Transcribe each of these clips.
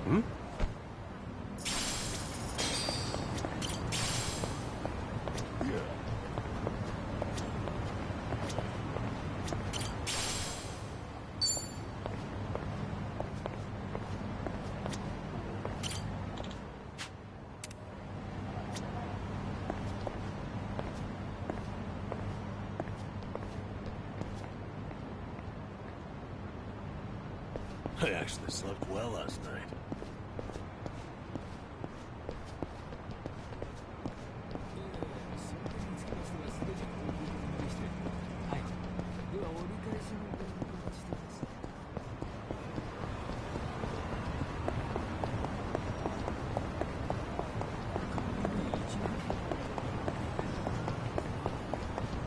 Hmm? I actually slept well last night.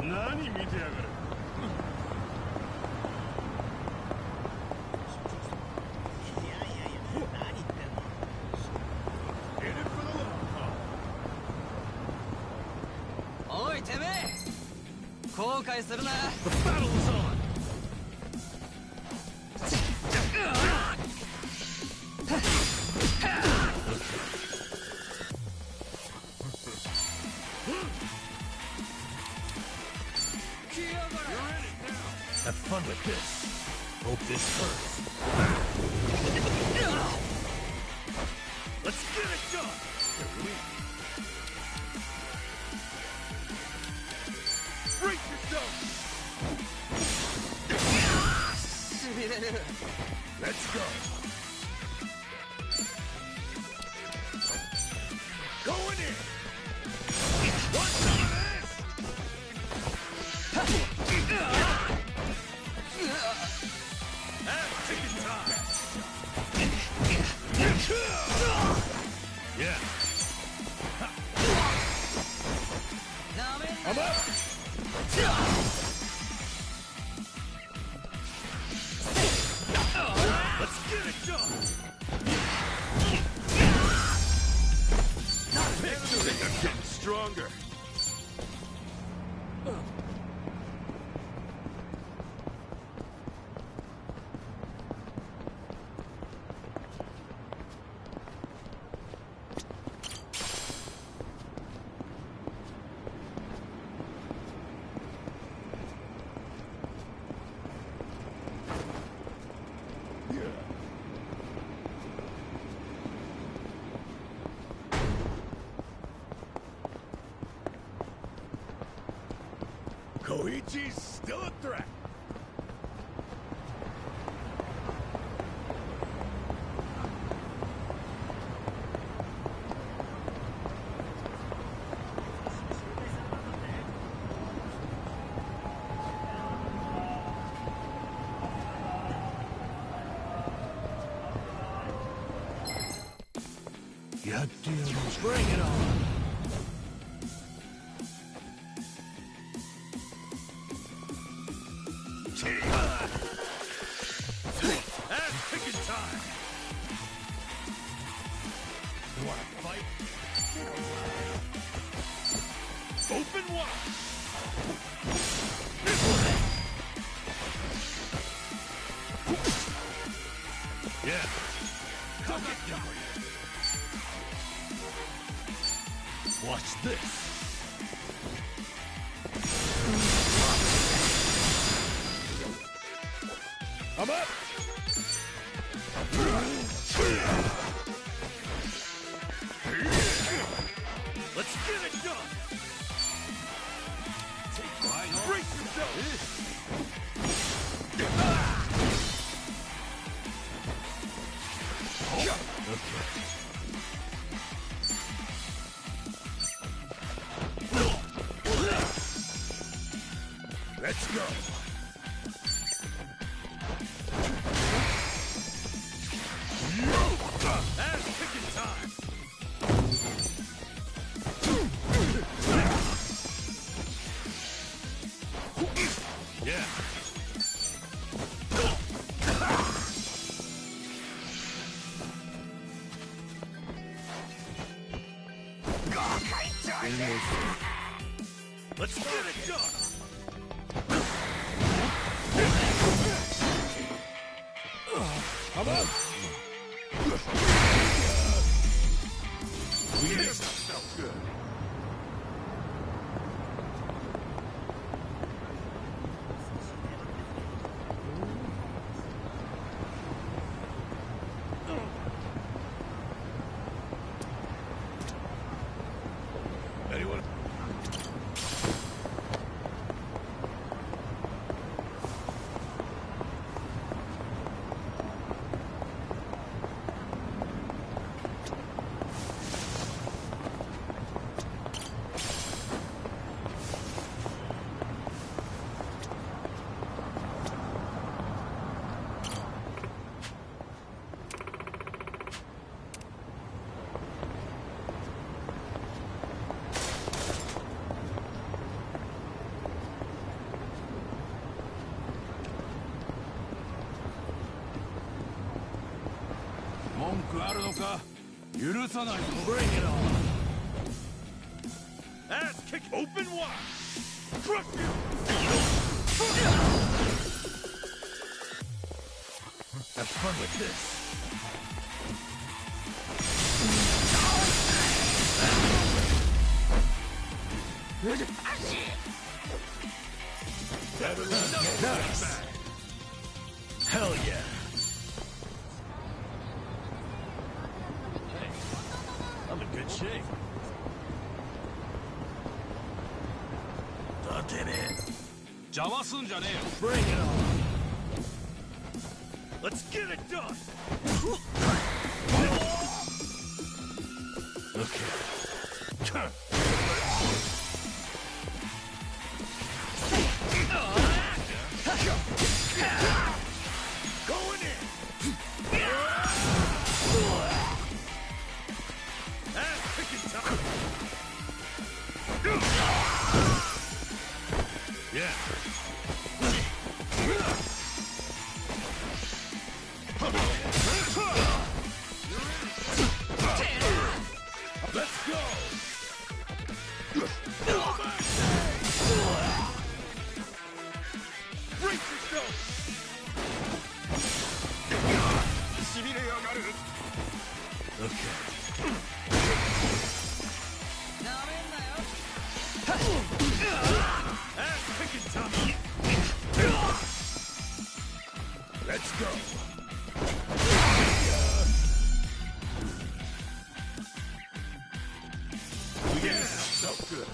Nani見てやがる。後悔するな。 The battle is on. Have fun with this. Hope this hurts. Let's get it done. They're weak. Brace yourself. Let's go. Going in. Want some of this? That's chicken time. Yeah. I'm up. Let's get it done. I'm getting stronger. Koichi's still a threat. Bring it on. That's picking time. You want to fight? Open wide. Yeah. Come on. Watch this. I'm up. Let's get it done. Take mine. Brace yourself. Let's go. That's picking time. Yeah. Let's get it done. I'm up. This felt good. Anyone? Bring it on. Ass kick open wide. Crush you. Have fun with this. Nice. Hell yeah. I'm in good shape. Bring it on. Let's get it done. Okay. Going in. Ass kicking time. Yeah. Let's go. Brace yourself. Okay. Ass kicking time. Let's go. Yeah, so good.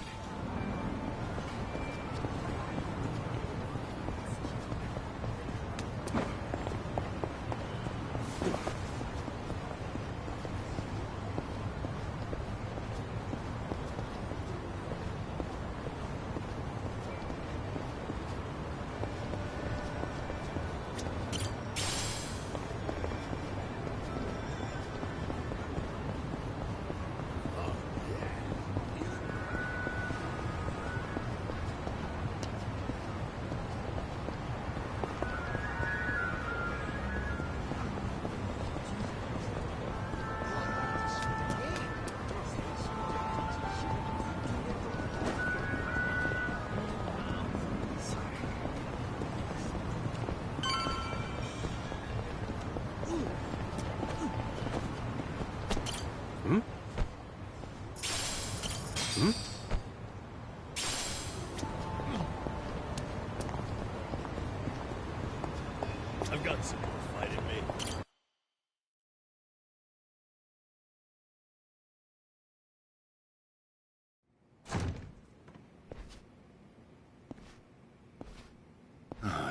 I've got some more fight in me.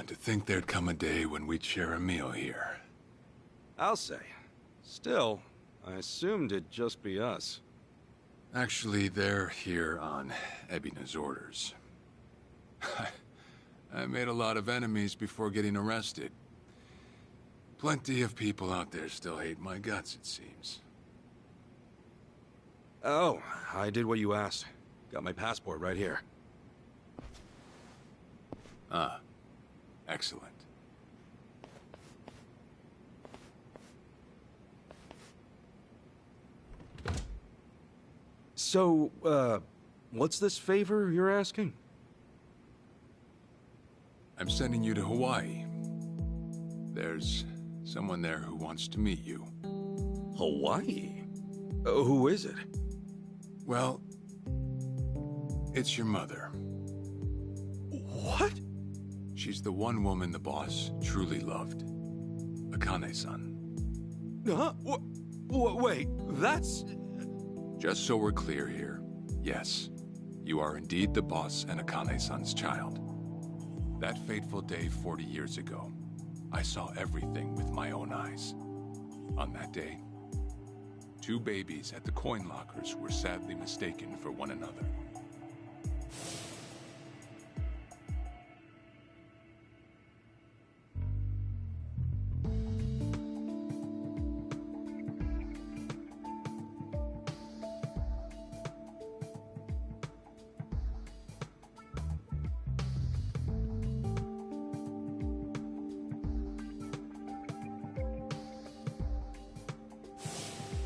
To think there'd come a day when we'd share a meal here. I'll say. Still, I assumed it'd just be us. Actually, they're here on Ebina's orders. I made a lot of enemies before getting arrested. Plenty of people out there still hate my guts, it seems. Oh, I did what you asked. Got my passport right here. Ah, excellent. So, what's this favor you're asking? I'm sending you to Hawaii. There's someone there who wants to meet you. Hawaii? Who is it? Well, it's your mother. What? She's the one woman the boss truly loved. Akane-san. Huh? Wait, that's... Just so we're clear here, yes, you are indeed the boss and Akane-san's child. That fateful day 40 years ago, I saw everything with my own eyes. On that day, 2 babies at the coin lockers were sadly mistaken for one another.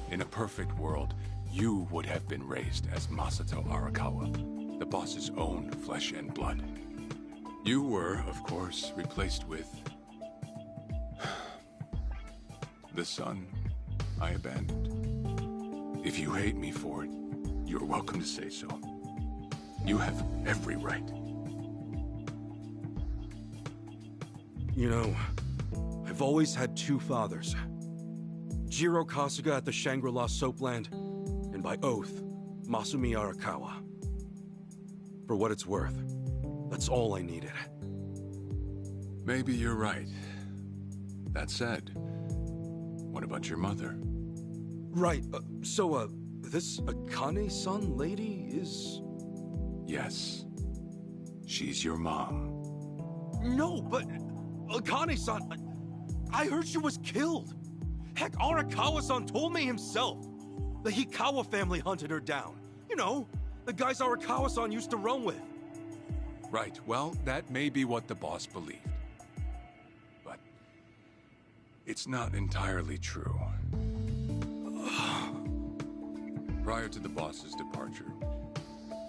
In a perfect world, you would have been raised as Masato Arakawa, the boss's own flesh and blood. You were, of course, replaced with... the son I abandoned. If you hate me for it, you're welcome to say so. You have every right. You know, I've always had 2 fathers. Jiro Kasuga at the Shangri-La Soapland, and by oath, Masumi Arakawa. For what it's worth, that's all I needed. Maybe you're right. That said, what about your mother? Right, so, this Akane-san lady is... Yes. She's your mom. No, but... Akane-san... I heard she was killed! Heck, Arakawa-san told me himself! The Hikawa family hunted her down. You know, the guys Arakawa-san used to roam with. Right, well, that may be what the boss believed. But... it's not entirely true. Prior to the boss's departure,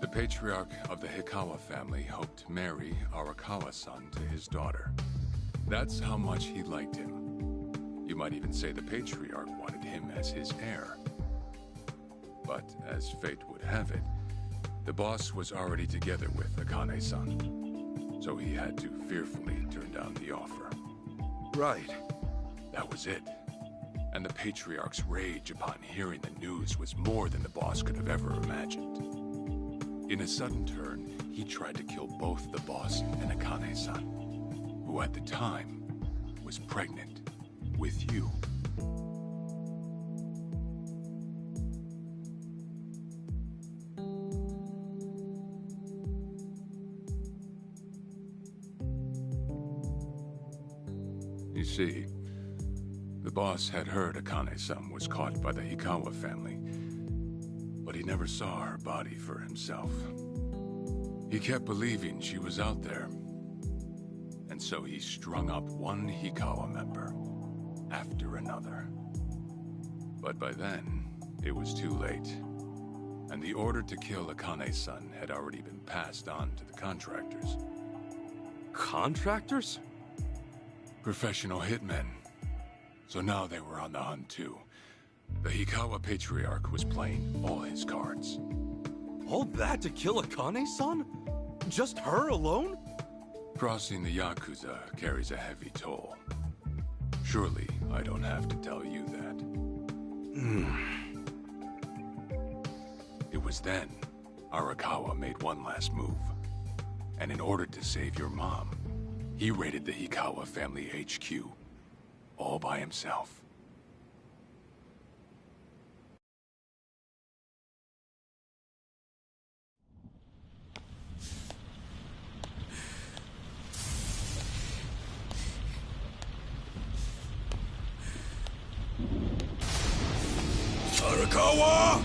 the patriarch of the Hikawa family hoped to marry Arakawa-san to his daughter. That's how much he liked him. You might even say the patriarch wanted him as his heir. But as fate would have it, the boss was already together with Akane-san, so he had to fearfully turn down the offer. Right. That was it. And the patriarch's rage upon hearing the news was more than the boss could have ever imagined. In a sudden turn, he tried to kill both the boss and Akane-san, who at the time was pregnant with you. You see, the boss had heard Akane-san was caught by the Hikawa family, but he never saw her body for himself. He kept believing she was out there, and so he strung up one Hikawa member after another. But by then, it was too late, and the order to kill Akane-san had already been passed on to the contractors. Contractors? Professional hitmen. So now they were on the hunt too. The Hikawa Patriarch was playing all his cards. All that to kill Akane-san? Just her alone? Crossing the Yakuza carries a heavy toll. Surely I don't have to tell you that. It was then Arakawa made one last move. And in order to save your mom, he raided the Hikawa family HQ, all by himself. Arakawa!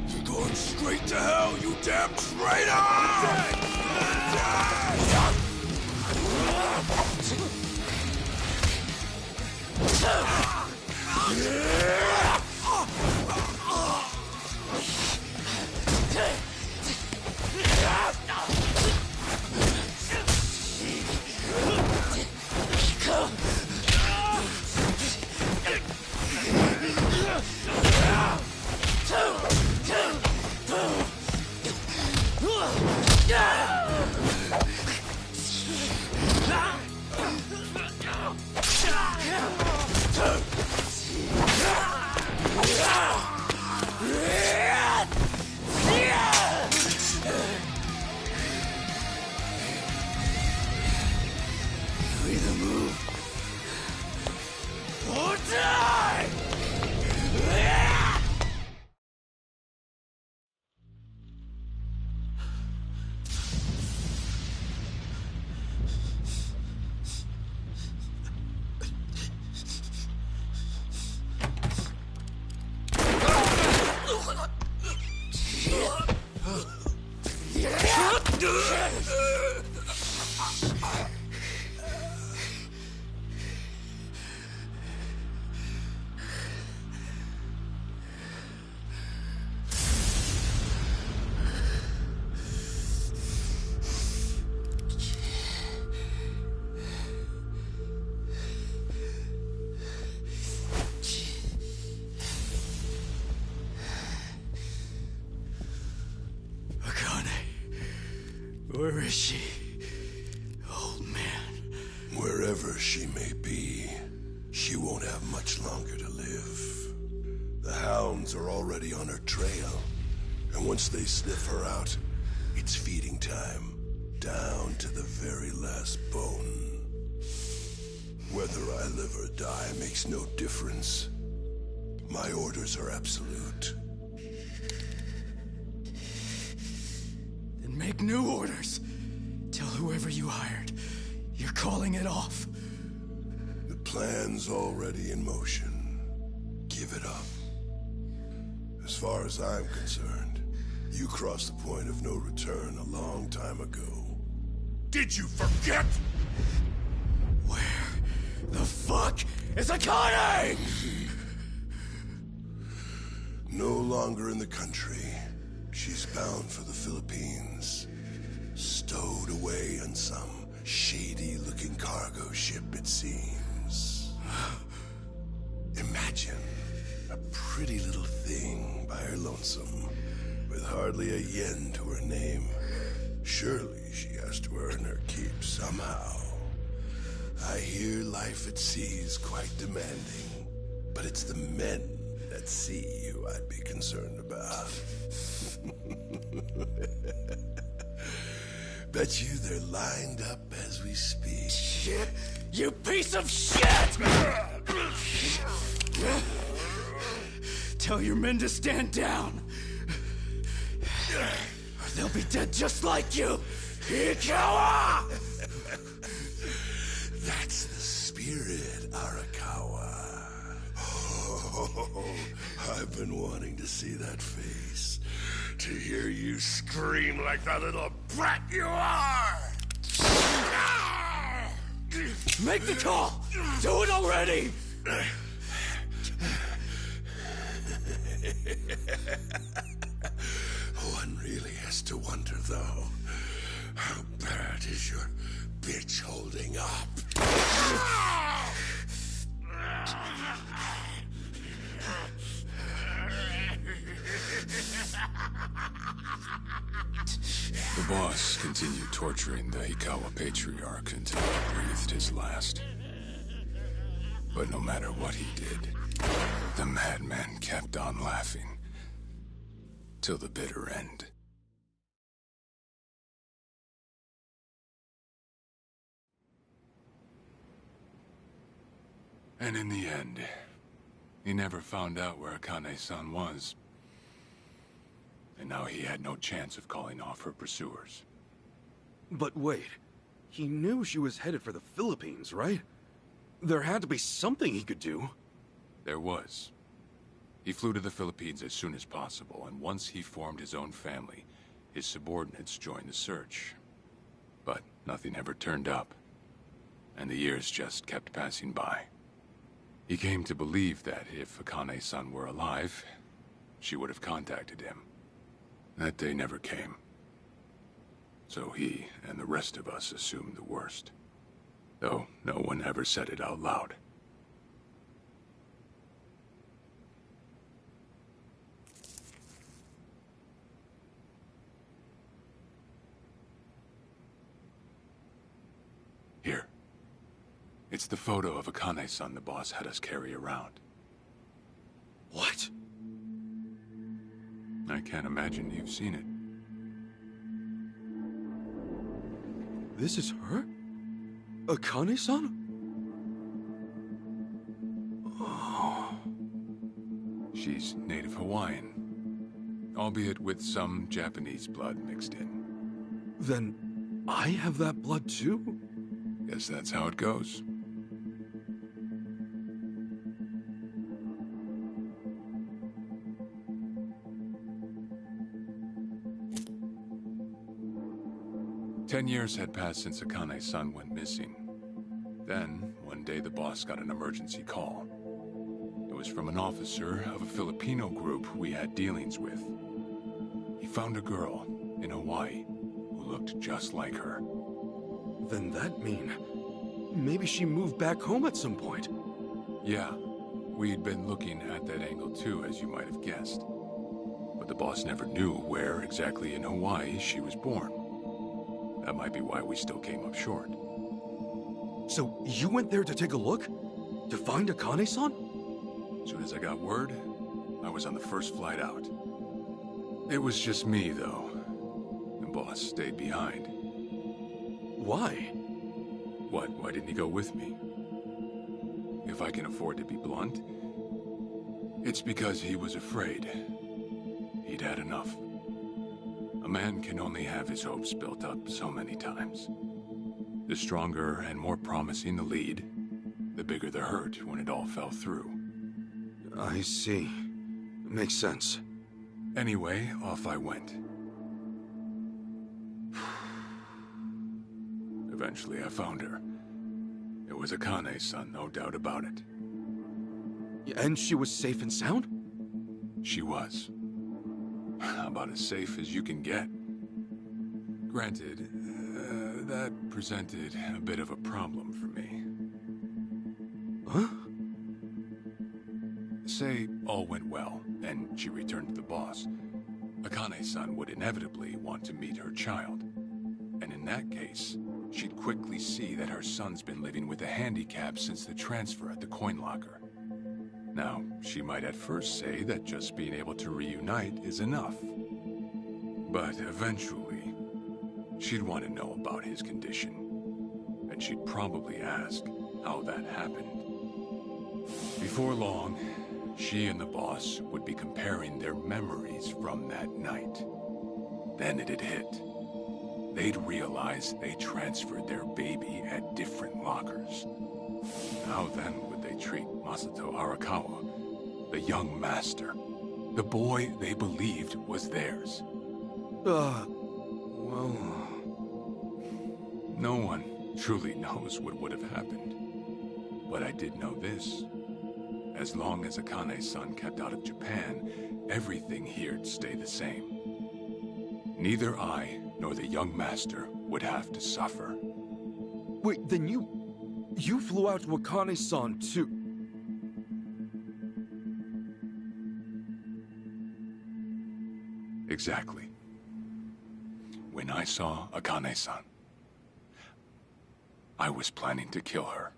You're going straight to hell, you damn traitor! Where is she? Old man. Wherever she may be, she won't have much longer to live. The hounds are already on her trail, and once they sniff her out, it's feeding time, down to the very last bone. Whether I live or die makes no difference. My orders are absolute. Then make new orders. Tell whoever you hired, you're calling it off. The plan's already in motion. Give it up. As far as I'm concerned, you crossed the point of no return a long time ago. Did you forget? Where the fuck is Akane? No longer in the country. She's bound for the Philippines. Stowed away on some shady-looking cargo ship, it seems. Imagine a pretty little thing by her lonesome, with hardly a yen to her name. Surely she has to earn her keep somehow. I hear life at sea is quite demanding, but it's the men at sea who I'd be concerned about. Bet you they're lined up as we speak. Shit! You piece of shit! Tell your men to stand down. Or they'll be dead just like you! Ikawa! That's the spirit, Arakawa. Oh, I've been wanting to see that face. To hear you scream like the little brat you are! Make the call! Do it already! One really has to wonder, though, how bad is your bitch holding up? The boss continued torturing the Hikawa patriarch until he breathed his last. But no matter what he did, the madman kept on laughing. Till the bitter end. And in the end, he never found out where Akane-san was. And now he had no chance of calling off her pursuers. But wait, he knew she was headed for the Philippines, right? There had to be something he could do. There was. He flew to the Philippines as soon as possible, and once he formed his own family, his subordinates joined the search. But nothing ever turned up, and the years just kept passing by. He came to believe that if Akane-san were alive, she would have contacted him. That day never came. So he and the rest of us assumed the worst. Though no one ever said it out loud. Here. It's the photo of Akane-san the boss had us carry around. What? I can't imagine you've seen it. This is her? Akane-san? Oh. She's native Hawaiian, albeit with some Japanese blood mixed in. Then I have that blood too? Guess that's how it goes. Ten years had passed since Akane-san went missing. Then, one day the boss got an emergency call. It was from an officer of a Filipino group we had dealings with. He found a girl in Hawaii who looked just like her. Then that mean maybe she moved back home at some point. Yeah, we'd been looking at that angle too, as you might have guessed. But the boss never knew where exactly in Hawaii she was born. That might be why we still came up short. So you went there to take a look? To find Akane-san? As soon as I got word, I was on the first flight out. It was just me, though. The boss stayed behind. Why? What? Why didn't he go with me? If I can afford to be blunt, it's because he was afraid. He'd had enough. A man can only have his hopes built up so many times. The stronger and more promising the lead, the bigger the hurt when it all fell through. I see. Makes sense. Anyway, off I went. Eventually I found her. It was Akane's son, no doubt about it. And she was safe and sound? She was. About as safe as you can get. Granted, that presented a bit of a problem for me. Huh? Say all went well, and she returned to the boss. Akane-san would inevitably want to meet her child. And in that case, she'd quickly see that her son's been living with a handicap since the transfer at the coin locker. Now, she might at first say that just being able to reunite is enough. But eventually, she'd want to know about his condition. And she'd probably ask how that happened. Before long, she and the boss would be comparing their memories from that night. Then it'd hit. They'd realize they transferred their baby at different lockers. How then would they treat Masato Arakawa, the young master, the boy they believed was theirs? Well... No one truly knows what would have happened. But I did know this. As long as Akane-san kept out of Japan, everything here'd stay the same. Neither I nor the young master would have to suffer. Wait, then you flew out to Akane-san too? Exactly. When I saw Akane-san, I was planning to kill her.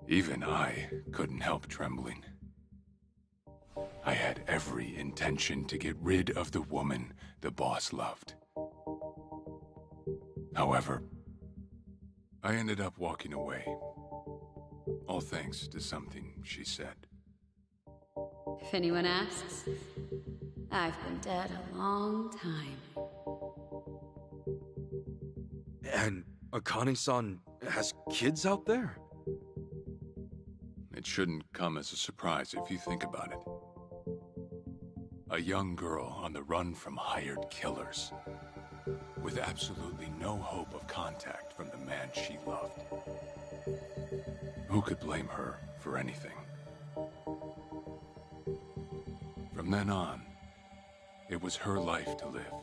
Even I couldn't help trembling. I had every intention to get rid of the woman the boss loved. However, I ended up walking away, all thanks to something she said. If anyone asks, I've been dead a long time. And Akane-san has kids out there? It shouldn't come as a surprise if you think about it. A young girl on the run from hired killers, with absolutely no hope of contact from the man she loved. Who could blame her for anything? From then on, it was her life to live.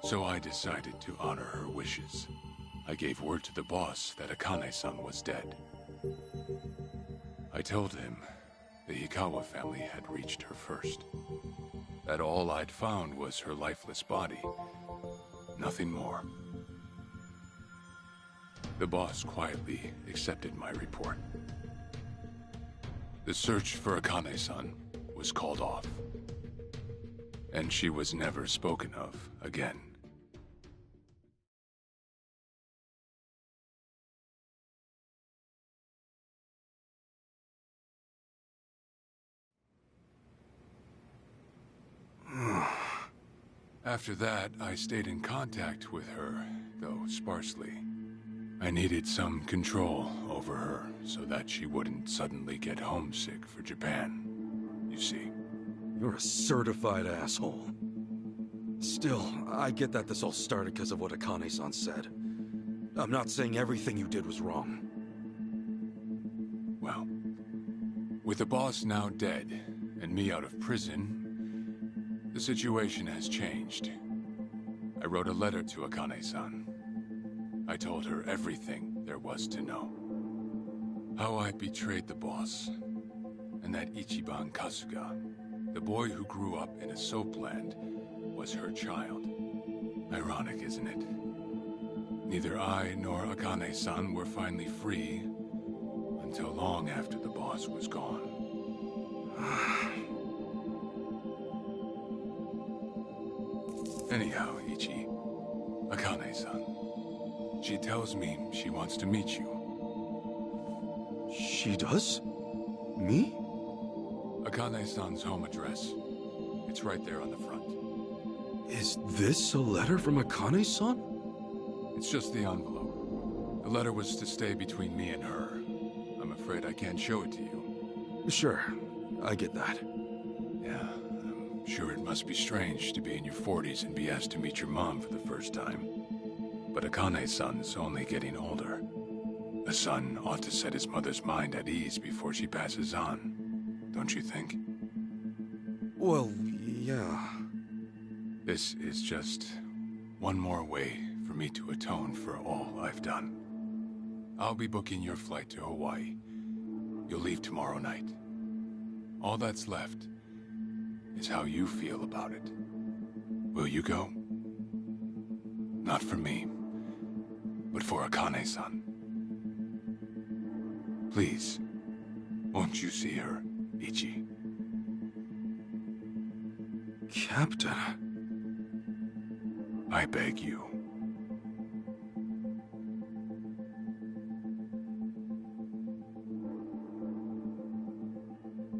So I decided to honor her wishes. I gave word to the boss that Akane-san was dead. I told him the Hikawa family had reached her first. That all I'd found was her lifeless body. Nothing more. The boss quietly accepted my report. The search for Akane-san was called off. And she was never spoken of again. After that, I stayed in contact with her, though sparsely. I needed some control over her so that she wouldn't suddenly get homesick for Japan. You see. You're a certified asshole. Still, I get that this all started because of what Akane-san said. I'm not saying everything you did was wrong. Well, with the boss now dead and me out of prison, the situation has changed. I wrote a letter to Akane-san. I told her everything there was to know. How I betrayed the boss, and that Ichiban Kasuga, the boy who grew up in a soapland, was her child. Ironic, isn't it? Neither I nor Akane-san were finally free until long after the boss was gone. Anyhow, Ichi, Akane-san, she tells me she wants to meet you. She does? Me? Akane-san's home address. It's right there on the front. Is this a letter from Akane-san? It's just the envelope. The letter was to stay between me and her. I'm afraid I can't show it to you. Sure, I get that. Yeah, I'm sure it must be strange to be in your 40s and be asked to meet your mom for the first time. But Akane-san's only getting older. A son ought to set his mother's mind at ease before she passes on. Don't you think? Well, yeah. This is just one more way for me to atone for all I've done. I'll be booking your flight to Hawaii. You'll leave tomorrow night. All that's left is how you feel about it. Will you go? Not for me, but for Akane-san. Please, won't you see her, Ichi? Captain... I beg you.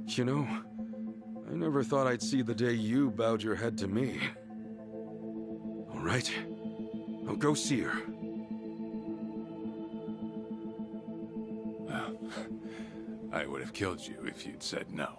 You know, I never thought I'd see the day you bowed your head to me. All right, I'll go see her. Well, I would have killed you if you'd said no.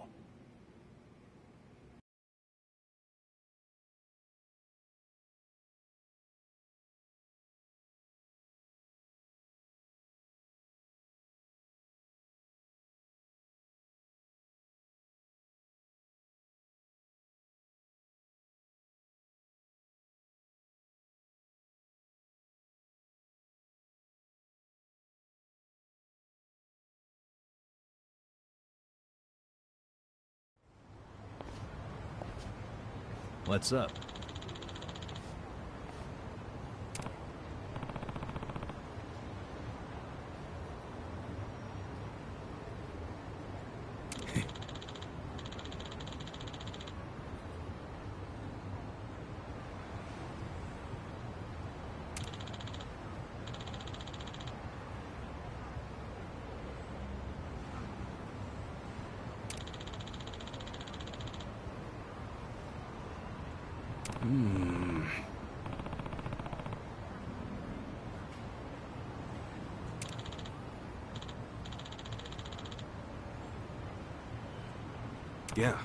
What's up? Yeah.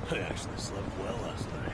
I actually slept well last night.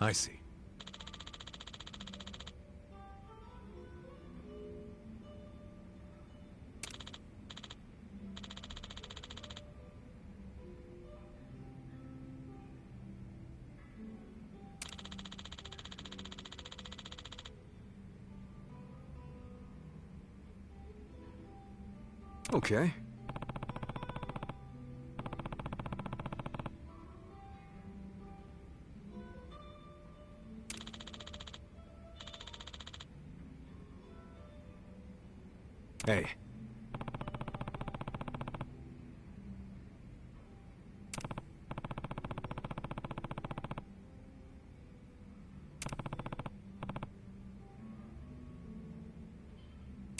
I see. Okay. Hey.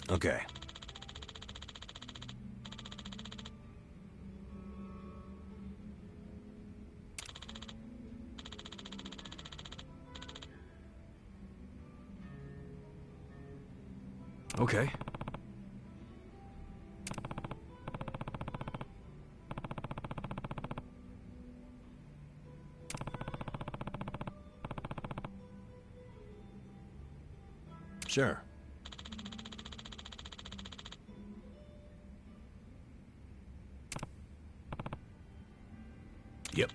Okay. Okay. Sure. Yep.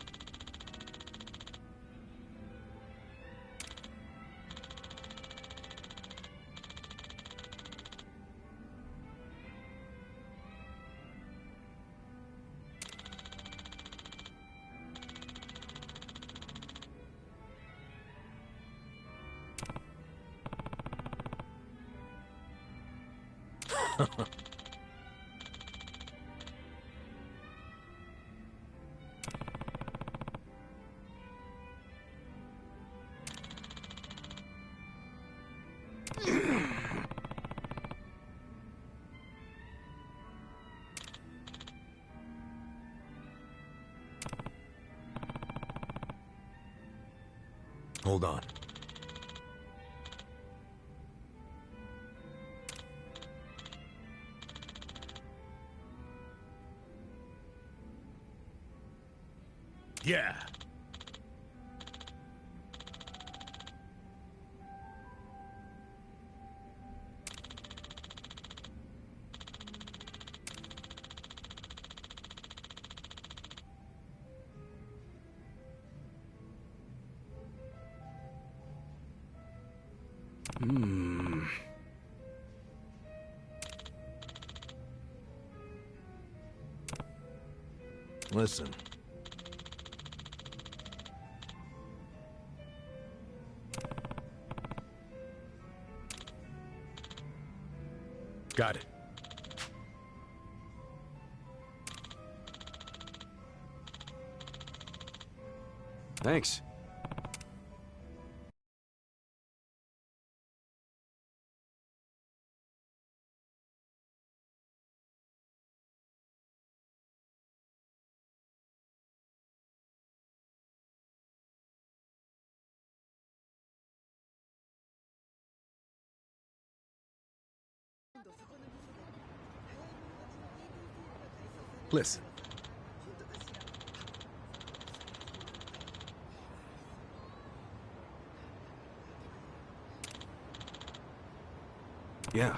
Hold on. Yeah. Hmm. Listen. Got it. Thanks. Listen. Yeah.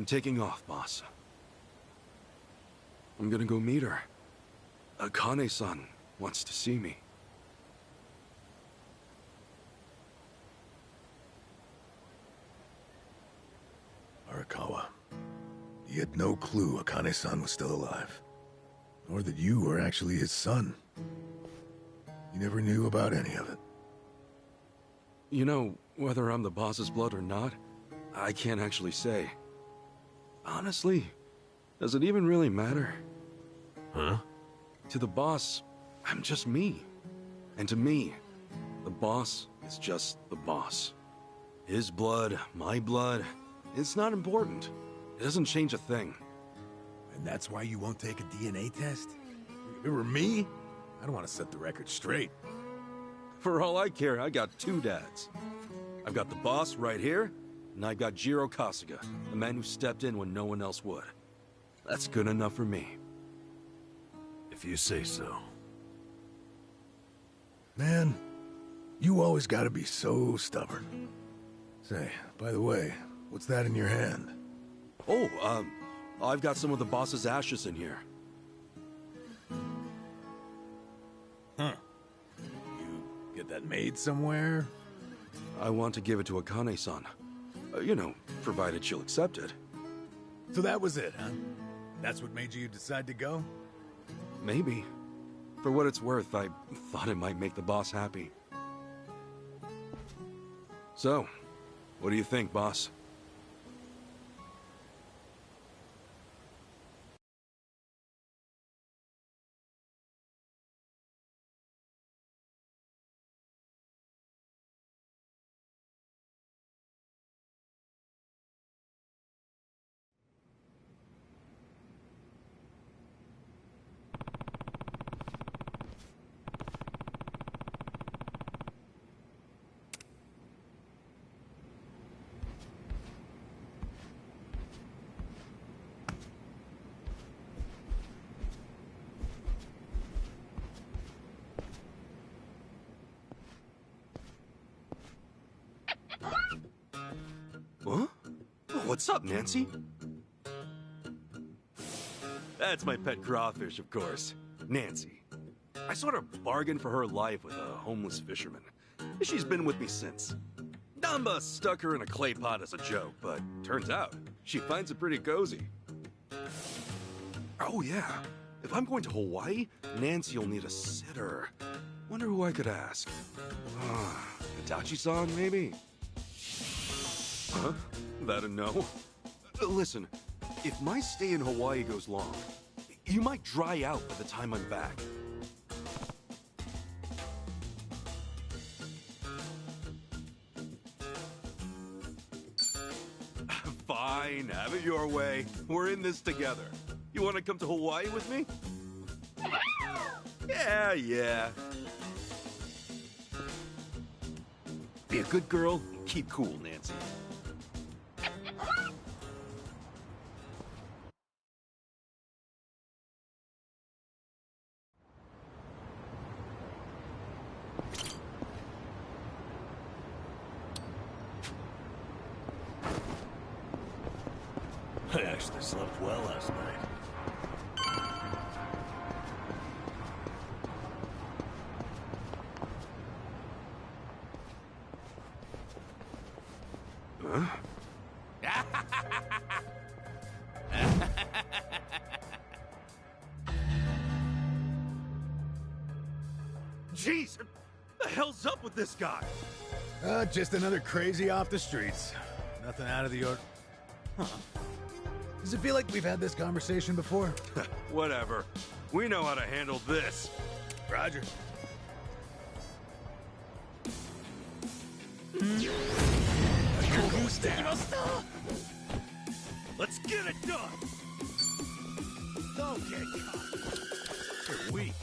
I'm taking off, boss. I'm gonna go meet her. Akane-san wants to see me. Arakawa. He had no clue Akane-san was still alive. Nor that you were actually his son. He never knew about any of it. You know, whether I'm the boss's blood or not, I can't actually say. Honestly, does it even really matter? Huh? To the boss, I'm just me. And to me, The boss is just the boss. His blood, my blood, it's not important. It doesn't change a thing. And that's why you won't take a DNA test? If it were me, I'd want to set the record straight. For all I care, I got two dads. I've got the boss right here, and I've got Jiro Kasuga, the man who stepped in when no one else would. That's good enough for me. If you say so. Man, you always gotta be so stubborn. Say, by the way, what's that in your hand? Oh, I've got some of the boss's ashes in here. Huh. You get that made somewhere? I want to give it to Akane-san. You know, provided she'll accept it. So that was it, huh? That's what made you decide to go? Maybe. For what it's worth, I thought it might make the boss happy. So, what do you think, boss? Huh? What's up, Nancy? That's my pet crawfish, of course. Nancy. I sort of bargained for her life with a homeless fisherman. She's been with me since. Damba stuck her in a clay pot as a joke, but turns out she finds it pretty cozy. Oh yeah, if I'm going to Hawaii, Nancy'll need a sitter. Wonder who I could ask. Itachi-san, maybe? Huh? That a no? Listen, if my stay in Hawaii goes long, you might dry out by the time I'm back. Fine, have it your way. We're in this together. You want to come to Hawaii with me? Yeah. Be a good girl and keep cool, Nancy. I actually slept well last night. Huh? Jeez, what the hell's up with this guy? Just another crazy off the streets. Nothing out of the ordinary. Huh. Does it feel like we've had this conversation before? Whatever. We know how to handle this. Roger. Let's get it done! Don't get caught. You're weak.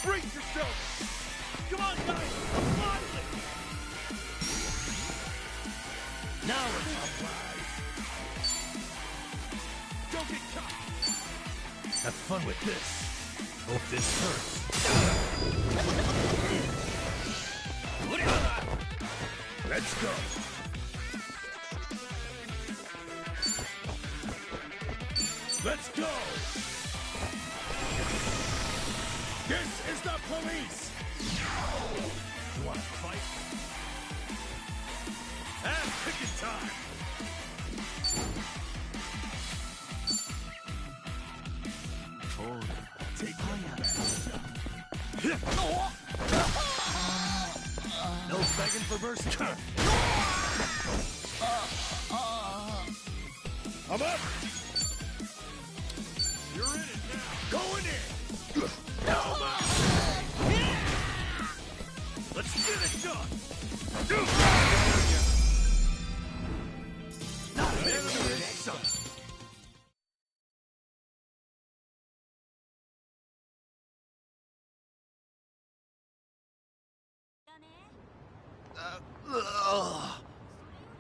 Brace yourself! Come on, guys! Finally! Now we're talking. Don't get caught! Have fun with this. Hope this hurts. Let's go. Let's go! This is the police! You wanna fight? Ass picking time! Take no begging for mercy. I'm up! You're in it now! Going in! Let's get it done!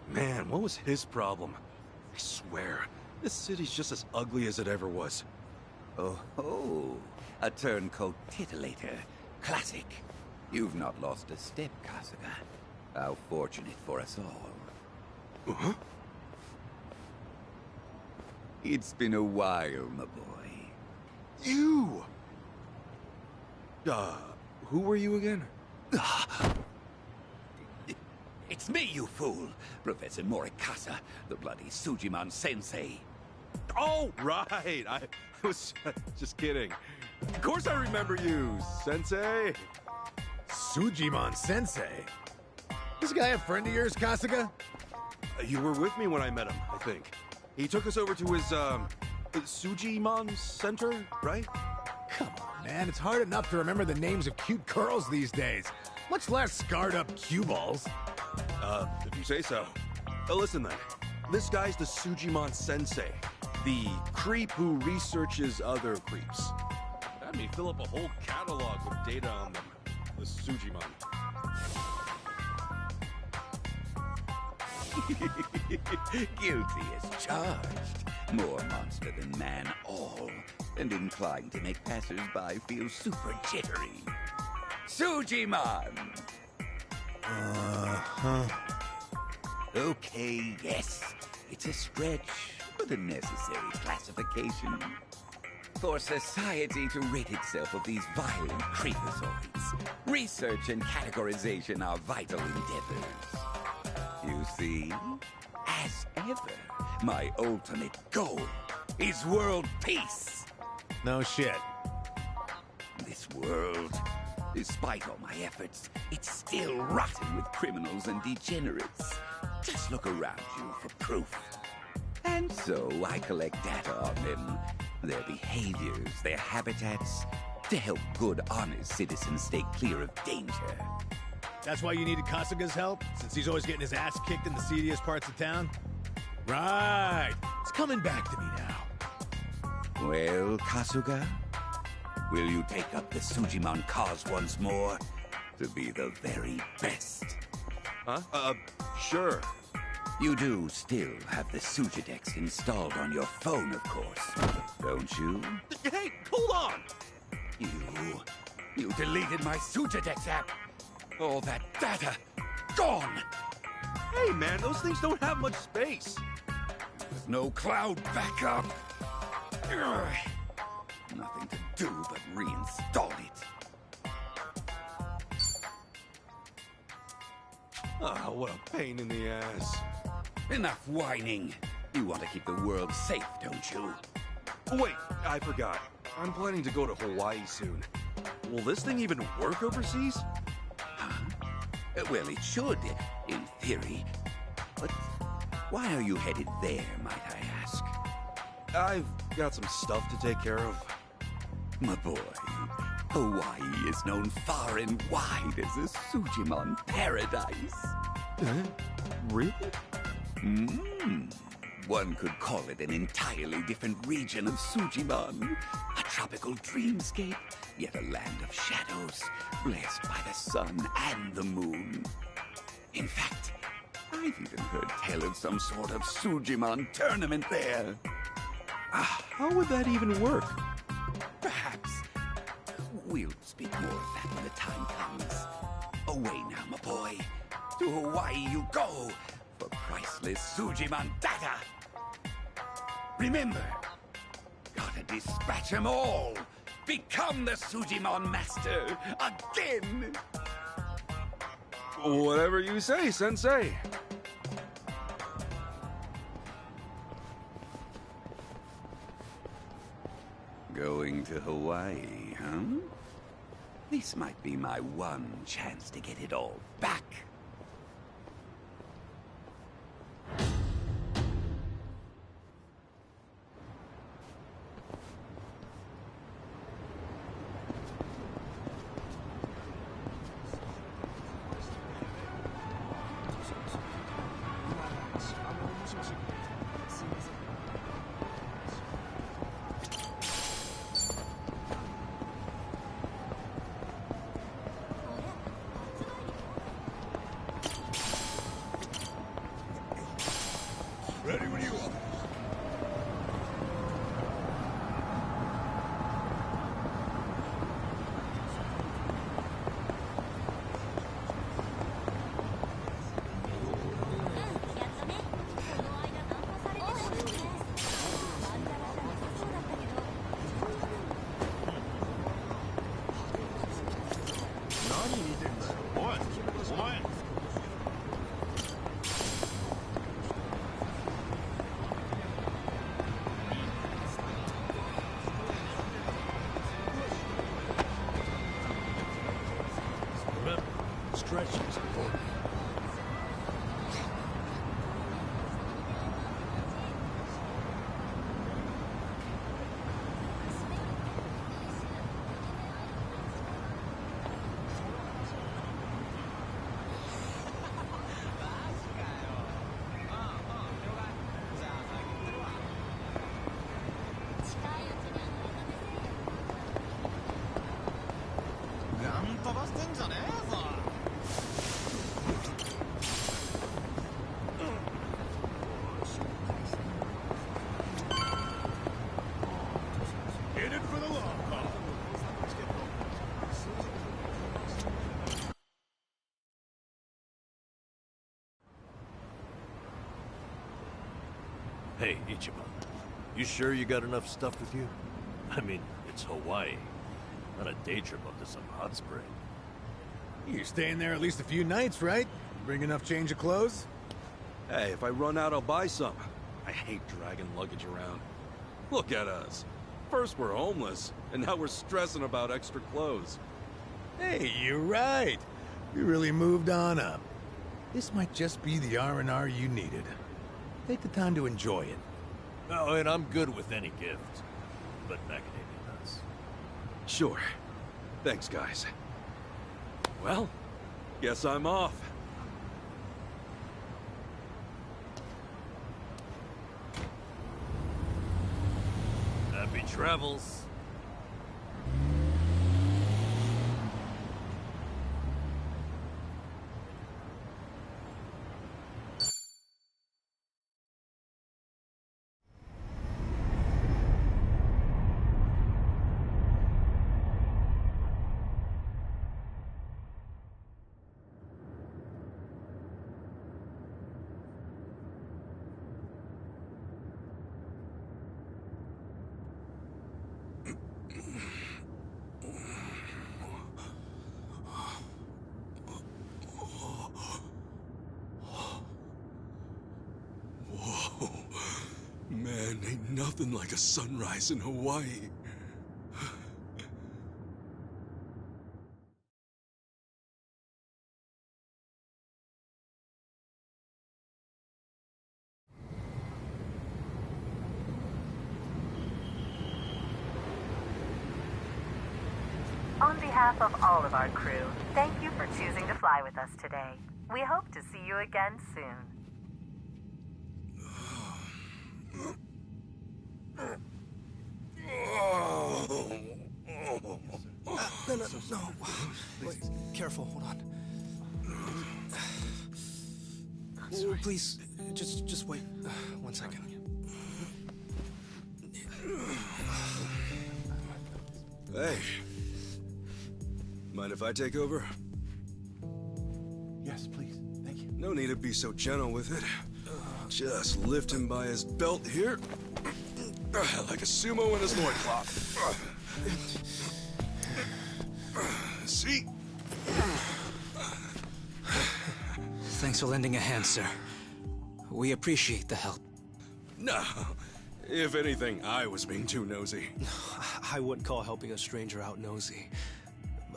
Man, what was his problem? I swear, this city's just as ugly as it ever was. Oh ho! A turncoat titillator. Classic. You've not lost a step, Kasuga. How fortunate for us all. Huh? It's been a while, my boy. You! Who were you again? It's me, you fool! Professor Morikasa, the bloody Sujimon Sensei. Oh, right! I was just kidding. Of course I remember you, Sensei! Sujimon Sensei? This guy a friend of yours, Kasuga? You were with me when I met him, I think. He took us over to his, Sujimon Center, right? Come on, man. It's hard enough to remember the names of cute girls these days. Much less scarred-up cue balls. If you say so. Listen then. This guy's the Sujimon Sensei. The creep who researches other creeps. Had me fill up a whole catalog with data on them. The Sujimon. Guilty as charged. More monster than man all. And inclined to make passers-by feel super jittery. Sujimon! Okay, yes. It's a stretch, but a necessary classification. For society to rid itself of these violent creepazoids, research and categorization are vital endeavors. You see, as ever, my ultimate goal is world peace. No shit. This world, despite all my efforts, it's still rotten with criminals and degenerates. Just look around you for proof. And so I collect data on them, their behaviors, their habitats, to help good, honest citizens stay clear of danger. That's why you needed Kasuga's help? Since he's always getting his ass kicked in the seediest parts of town? Right. It's coming back to me now. Well, Kasuga, will you take up the Sujimon cause once more to be the very best? Huh? Sure. You do still have the Sujidex installed on your phone, of course, don't you? Hey, hold on! You deleted my Sujidex app. All that data, gone! Hey, man, those things don't have much space. With no cloud backup. Ugh. Nothing to do but reinstall it. Oh, what a pain in the ass. Enough whining. You want to keep the world safe, don't you? Wait, I forgot. I'm planning to go to Hawaii soon. Will this thing even work overseas? Huh? Well, it should, in theory. But why are you headed there, might I ask? I've got some stuff to take care of. My boy, Hawaii is known far and wide as a Sujimon paradise. Really? One could call it an entirely different region of Sujimon. A tropical dreamscape, yet a land of shadows, blessed by the sun and the moon. In fact, I've even heard tell of some sort of Sujimon tournament there. How would that even work? Perhaps. We'll speak more of that when the time comes. Away now, my boy. To Hawaii you go for priceless Sujimon data. Remember, gotta dispatch them all. Become the Sujimon master again. Whatever you say, Sensei. Going to Hawaii, huh? This might be my one chance to get it all back. Remember, stretching is important. In it for the long haul. Hey, Ichiban. You sure you got enough stuff with you? I mean, it's Hawaii. Not a day trip up to some hot spring. You're staying there at least a few nights, right? Bring enough change of clothes? Hey, if I run out, I'll buy some. I hate dragging luggage around. Look at us. First we're homeless, and now we're stressing about extra clothes. Hey, you're right. We really moved on up. This might just be the R&R you needed. Take the time to enjoy it. Oh, and I'm good with any gift. But macadamia nuts. Sure. Thanks, guys. Well, guess I'm off. Happy travels. Man, ain't nothing like a sunrise in Hawaii. On behalf of all of our crew, thank you for choosing to fly with us today. We hope to see you again soon. No. Wait, careful, hold on. Sorry. Please, just wait 1 second. Hey. Mind if I take over? Yes, please. Thank you. No need to be so gentle with it. Just lift him by his belt here. Like a sumo in his loincloth. See? Thanks for lending a hand, sir. We appreciate the help. No. If anything, I was being too nosy. I wouldn't call helping a stranger out nosy.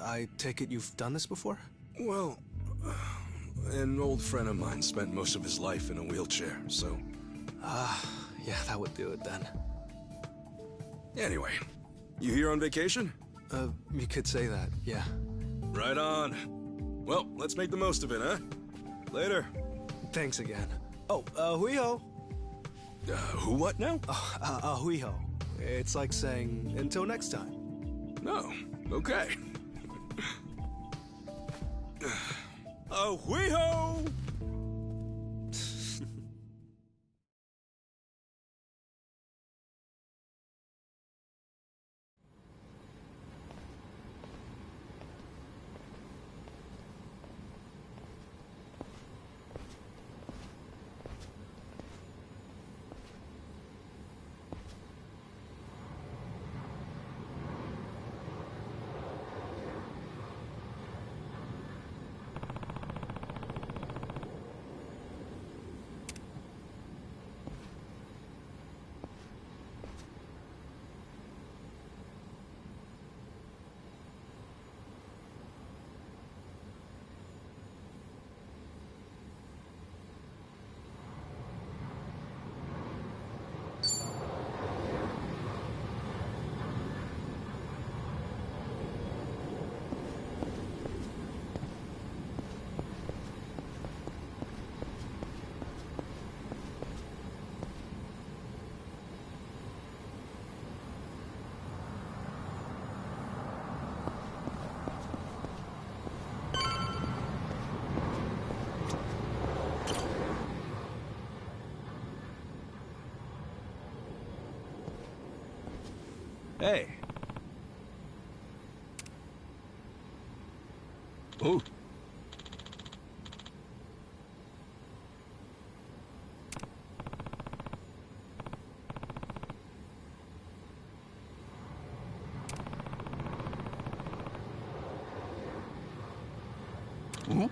I take it you've done this before? Well, an old friend of mine spent most of his life in a wheelchair, so... Yeah, that would do it then. Anyway, you here on vacation? You could say that, yeah. Right on. Well, let's make the most of it, huh? Later. Thanks again. Oh, hui-ho. Who what now? Hui-ho. It's like saying, until next time. No, okay. Hui-ho! Hey. Oh. Ooh.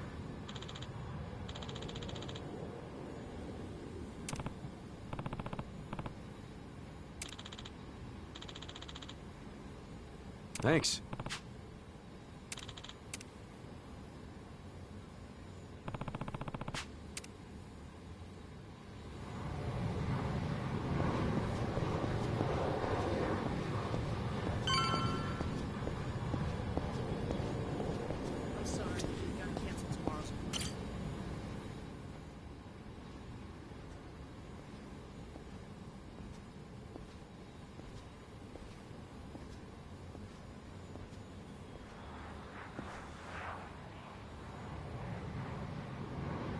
Thanks. I'm sorry, we gotta cancel tomorrow's appointment.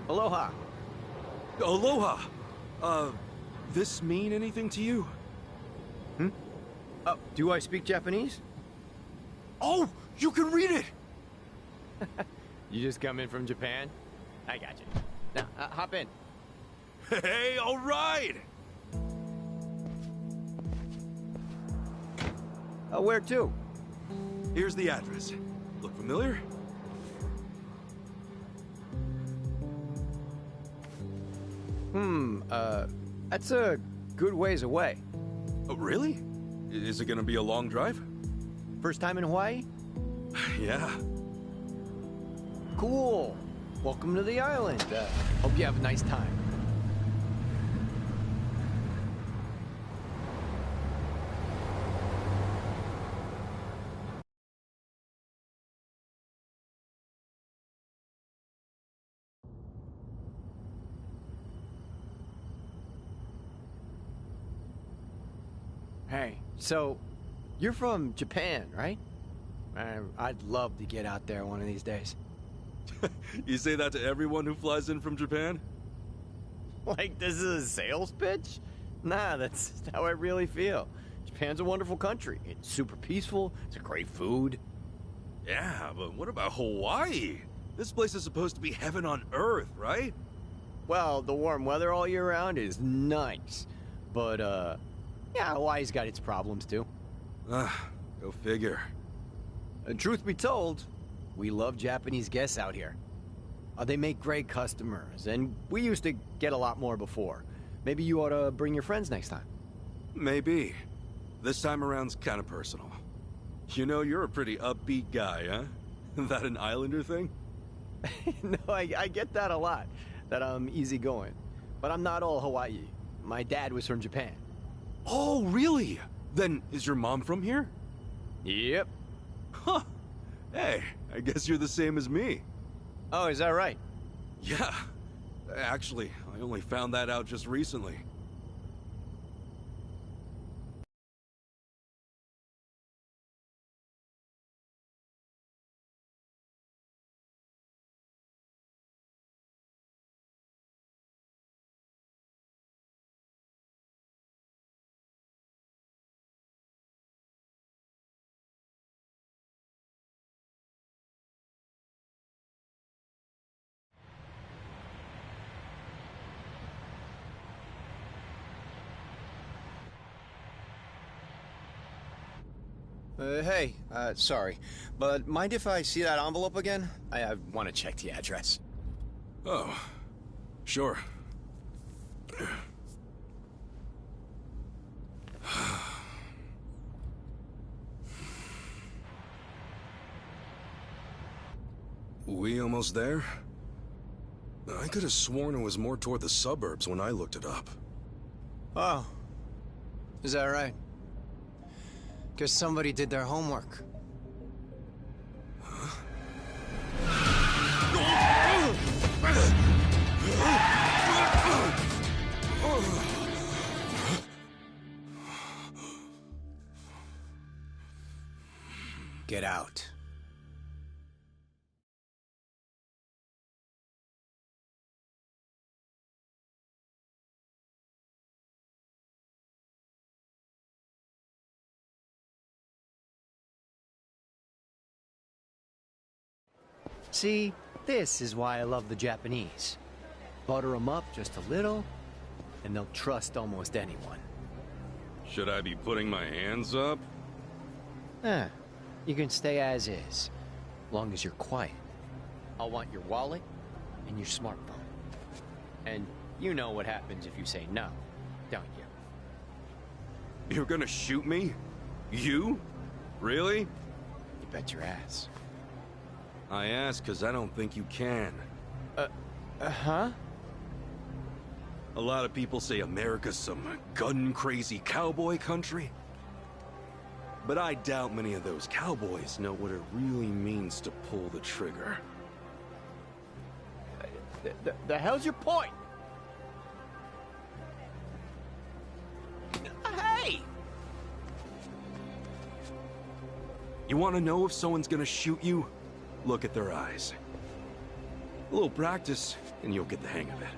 Aloha. Aloha! This mean anything to you? Hmm? Do I speak Japanese? Oh, you can read it! You just come in from Japan? I got you. Now, hop in. Hey, all right! Where to? Here's the address. Look familiar? That's a good ways away. Oh, really? Is it gonna be a long drive? First time in Hawaii? Yeah. Cool. Welcome to the island. Hope you have a nice time. Hey, so you're from Japan, right? I'd love to get out there one of these days. You say that to everyone who flies in from Japan? Like this is a sales pitch? Nah, that's how I really feel. Japan's a wonderful country. It's super peaceful. It's a great food. Yeah, but what about Hawaii? This place is supposed to be heaven on earth, right? Well, the warm weather all year round is nice. But, yeah, Hawaii's got its problems, too. Go figure. And truth be told, we love Japanese guests out here. They make great customers, and we used to get a lot more before. Maybe you ought to bring your friends next time. Maybe. This time around's kind of personal. You know, you're a pretty upbeat guy, huh? That an Islander thing? No, I get that a lot, that I'm easygoing. But I'm not all Hawaii. My dad was from Japan. Oh, really? Then is your mom from here? Yep. Huh. Hey, I guess you're the same as me. Oh, is that right? Yeah. Actually, I only found that out just recently. Hey, sorry, but mind if I see that envelope again? I want to check the address. Oh, sure. We almost there? I could have sworn it was more toward the suburbs when I looked it up. Oh, is that right? Guess somebody did their homework. Get out. See, this is why I love the Japanese. Butter them up just a little, and they'll trust almost anyone. Should I be putting my hands up? You can stay as is, long as you're quiet. I'll want your wallet and your smartphone. And you know what happens if you say no, don't you? You're gonna shoot me? You? Really? You bet your ass. I ask because I don't think you can. Huh? A lot of people say America's some gun-crazy cowboy country. But I doubt many of those cowboys know what it really means to pull the trigger. The hell's your point? Hey! You want to know if someone's gonna shoot you? Look at their eyes. A little practice, and you'll get the hang of it.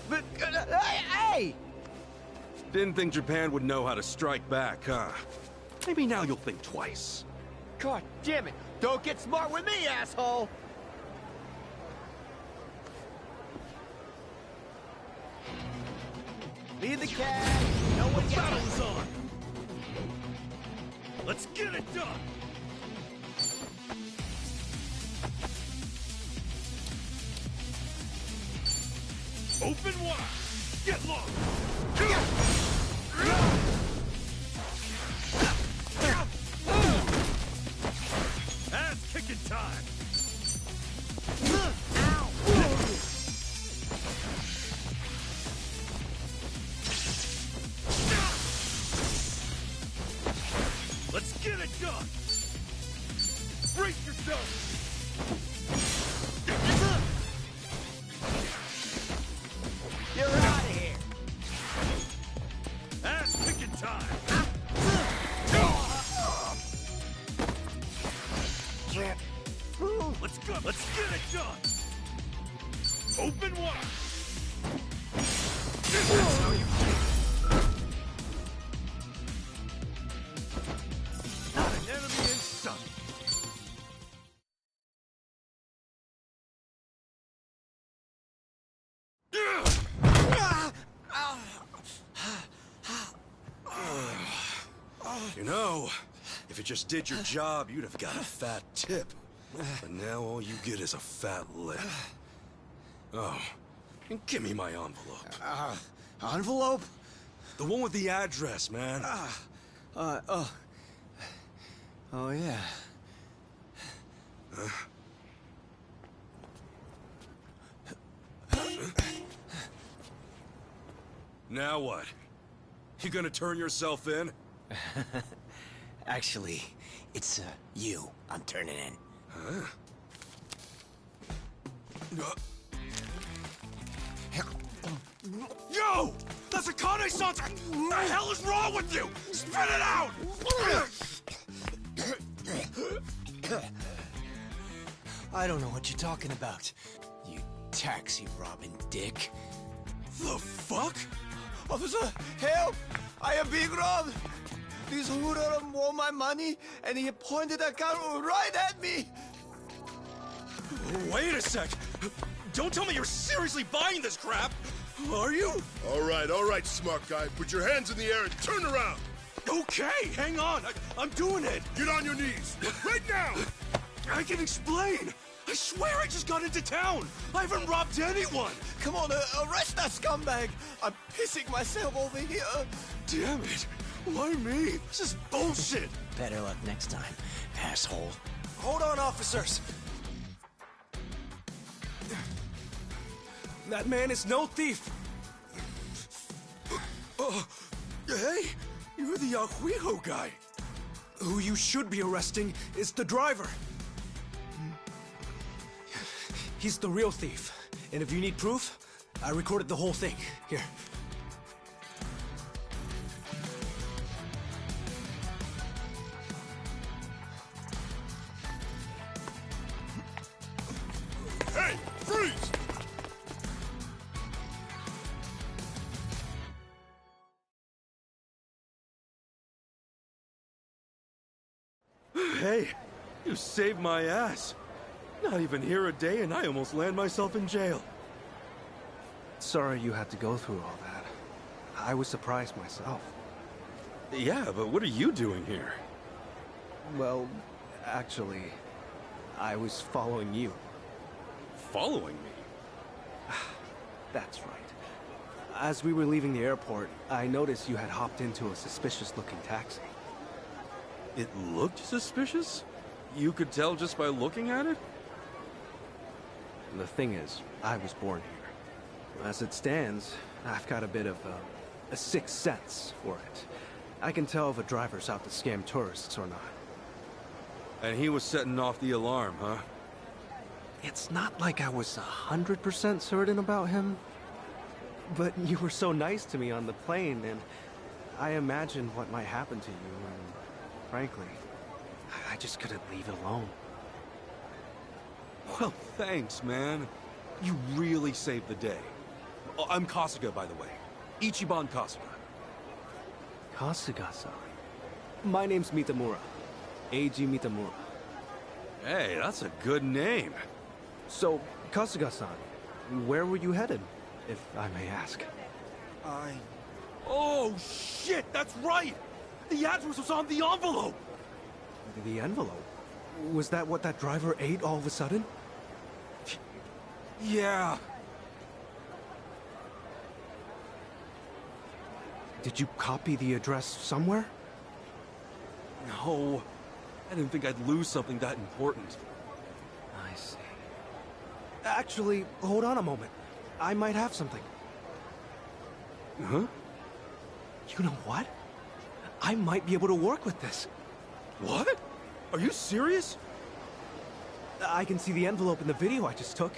But, hey! Didn't think Japan would know how to strike back, huh? Maybe now you'll think twice. God damn it! Don't get smart with me, asshole! Lead the cab! No one gets Battle's on! Let's get it done! Open wide! Get lost! Ass-kicking time! Let's get it done! Brace yourself! You're out of here! Ass-kicking time! Let's go! Let's get it done! Open wide! That's how you not an enemy in sight! You know, if you just did your job, you'd have got a fat tip. But now all you get is a fat lip. Oh, and give me my envelope. Envelope? The one with the address, man. Oh, yeah. Now what? You gonna turn yourself in? Actually, it's, you I'm turning in. Huh? Yo! That's a Kane-san! What the hell is wrong with you? Spit it out! I don't know what you're talking about, you taxi-robbing dick. The fuck? Officer, help! I am being robbed! This hoodlum want my money, and he pointed a gun right at me! Wait a sec! Don't tell me you're seriously buying this crap! Are you? All right, smart guy. Put your hands in the air and turn around! Okay, hang on. I'm doing it. Get on your knees! Right now! I can explain! I swear I just got into town! I haven't robbed anyone! Come on, arrest that scumbag! I'm pissing myself over here! Damn it! Why me? This is bullshit! Better luck next time, asshole. Hold on, officers! That man is no thief! Hey! You're the Yahuiho guy! Who you should be arresting is the driver! He's the real thief. And if you need proof, I recorded the whole thing. Here. Hey, freeze! hey, you saved my ass. Not even here a day and I almost land myself in jail. Sorry you had to go through all that. I was surprised myself. Yeah, but what are you doing here? Well, actually, I was following you. Following me? That's right. As we were leaving the airport, I noticed you had hopped into a suspicious-looking taxi. It looked suspicious? You could tell just by looking at it? The thing is, I was born here. As it stands, I've got a bit of a sixth sense for it. I can tell if a driver's out to scam tourists or not. And he was setting off the alarm, huh? It's not like I was 100% certain about him. But you were so nice to me on the plane, and I imagined what might happen to you, and frankly, I just couldn't leave it alone. Well, thanks, man. You really saved the day. Oh, I'm Kasuga, by the way. Ichiban Kasuga. Kasuga-san. My name's Mitamura. Eiji Mitamura. Hey, that's a good name. So, Kasuga-san, where were you headed, if I may ask? Oh, shit, that's right! The address was on the envelope! The envelope? Was that what that driver ate all of a sudden? Yeah. Did you copy the address somewhere? No. I didn't think I'd lose something that important. I see. Actually, hold on a moment. I might have something. Huh? You know what? I might be able to work with this. What? Are you serious? I can see the envelope in the video I just took.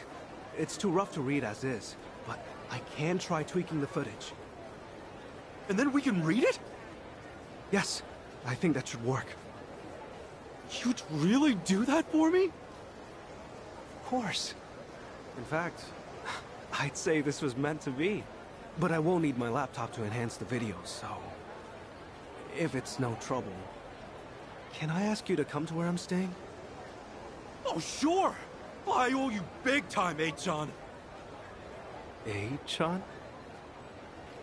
It's too rough to read as is, but I can try tweaking the footage. And then we can read it? Yes, I think that should work. You'd really do that for me? Of course. In fact, I'd say this was meant to be. But I will need my laptop to enhance the video, so... if it's no trouble, can I ask you to come to where I'm staying? Oh, sure! I owe you big time, Eichan. Eichan?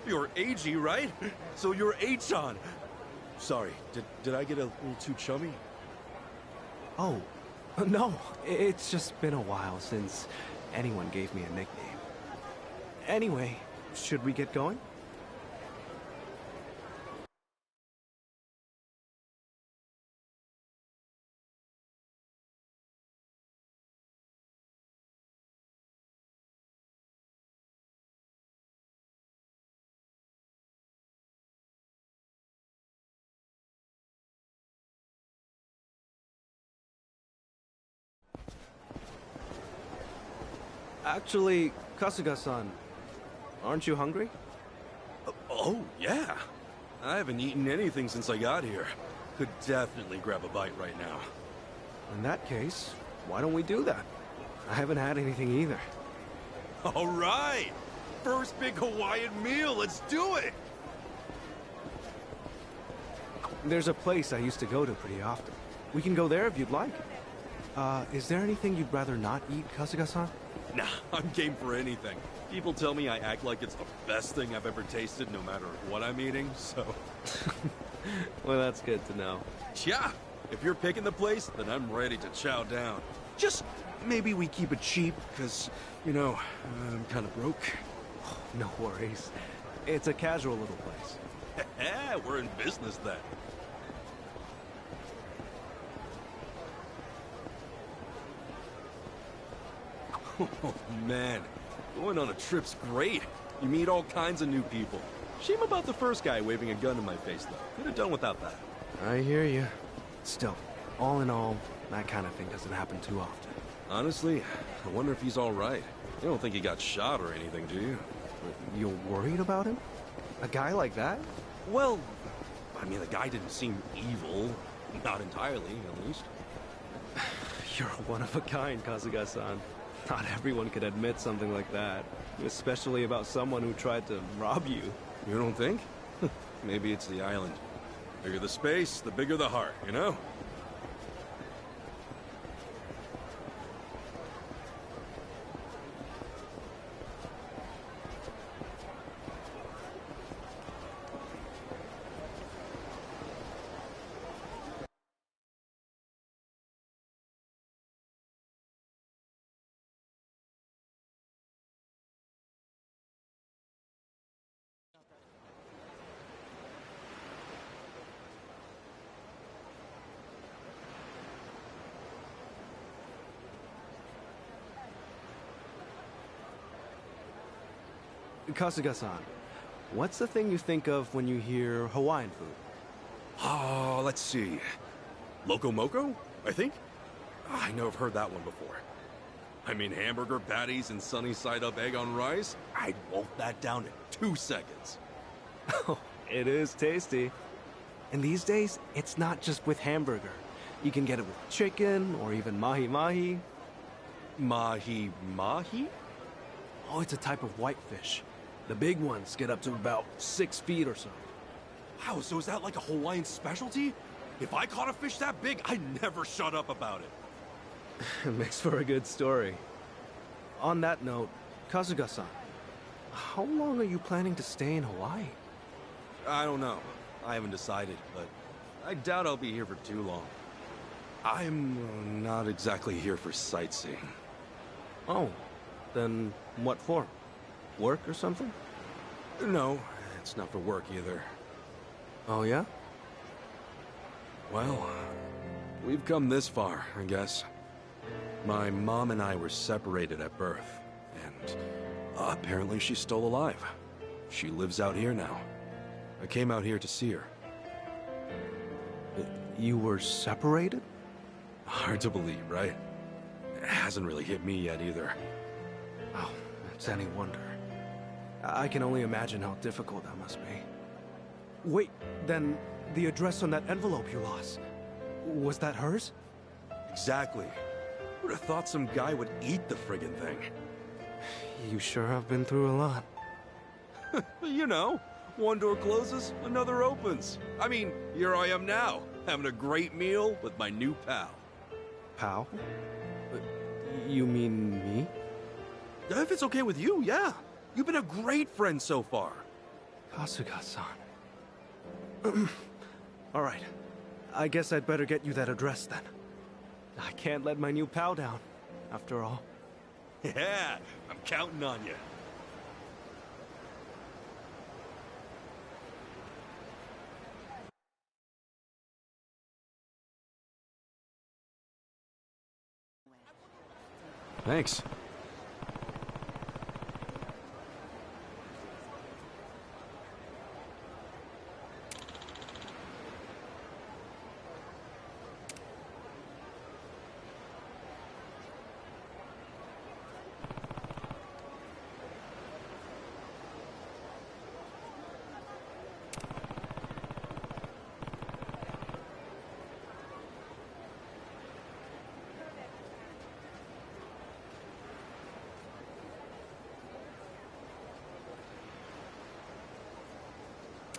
You're Eiji, right? So you're Eichan. Sorry, did I get a little too chummy? Oh, no. It's just been a while since anyone gave me a nickname. Anyway, should we get going? Actually, Kasuga-san, aren't you hungry? Oh, yeah. I haven't eaten anything since I got here. Could definitely grab a bite right now. In that case, why don't we do that? I haven't had anything either. All right! First big Hawaiian meal, let's do it! There's a place I used to go to pretty often. We can go there if you'd like. Is there anything you'd rather not eat, Kasuga-san? Nah, I'm game for anything. People tell me I act like it's the best thing I've ever tasted, no matter what I'm eating, so... Well, that's good to know. Yeah, if you're picking the place, then I'm ready to chow down. Just maybe we keep it cheap, because, you know, I'm kind of broke. No worries. It's a casual little place. Yeah, we're in business then. Oh, man. Going on a trip's great. You meet all kinds of new people. Shame about the first guy waving a gun in my face, though. Could have done without that. I hear you. Still, all in all, that kind of thing doesn't happen too often. Honestly, I wonder if he's all right. You don't think he got shot or anything, do you? You're worried about him? A guy like that? Well, I mean, the guy didn't seem evil. Not entirely, at least. You're one of a kind, Kasuga-san. Not everyone could admit something like that, especially about someone who tried to rob you. You don't think? Maybe it's the island. Bigger the space, the bigger the heart, you know? Kasuga-san, what's the thing you think of when you hear Hawaiian food? Oh, let's see. Loco Moco, I think? I know I've heard that one before. I mean, hamburger patties and sunny side up egg on rice? I'd wolf that down in 2 seconds. Oh, it is tasty. And these days, it's not just with hamburger. You can get it with chicken or even mahi-mahi. Mahi-mahi? Oh, it's a type of whitefish. The big ones get up to about 6 feet or so. Wow, so is that like a Hawaiian specialty? If I caught a fish that big, I'd never shut up about it. It makes for a good story. On that note, Kasuga-san, how long are you planning to stay in Hawaii? I don't know. I haven't decided, but I doubt I'll be here for too long. I'm not exactly here for sightseeing. Oh, then what for? Work or something? No, it's not for work either. Oh, yeah? Well, we've come this far, I guess. My mom and I were separated at birth, and apparently she's still alive. She lives out here now. I came out here to see her. You were separated? Hard to believe, right? It hasn't really hit me yet either. Oh, it's any wonder. I can only imagine how difficult that must be. Wait, then the address on that envelope you lost, was that hers? Exactly. Who'd have thought some guy would eat the friggin' thing? You sure have been through a lot. You know, one door closes, another opens. I mean, here I am now, having a great meal with my new pal. Pal? You mean me? If it's okay with you, yeah. You've been a great friend so far. Kasuga-san. All right. I guess I'd better get you that address then. I can't let my new pal down, after all. Yeah, I'm counting on you. Thanks.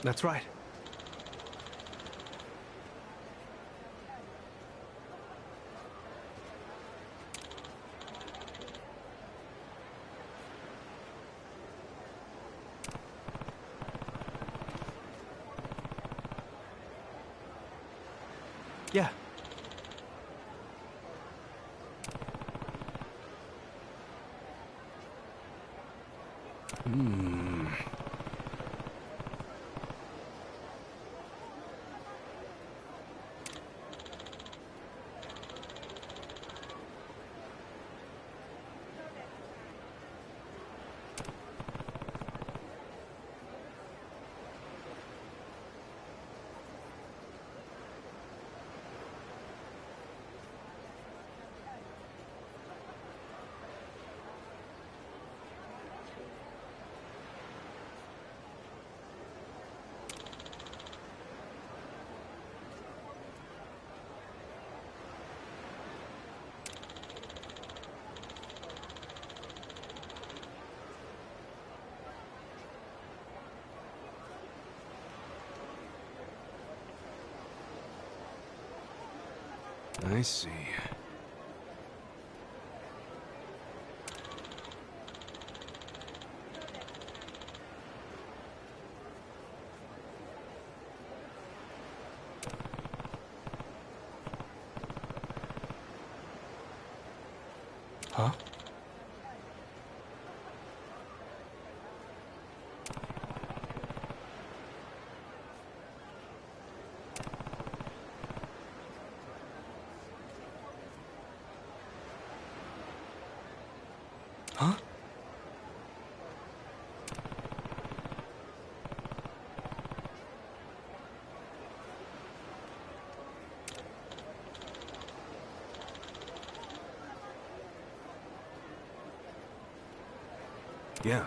That's right. Yeah. I see. Huh? Huh? Yeah.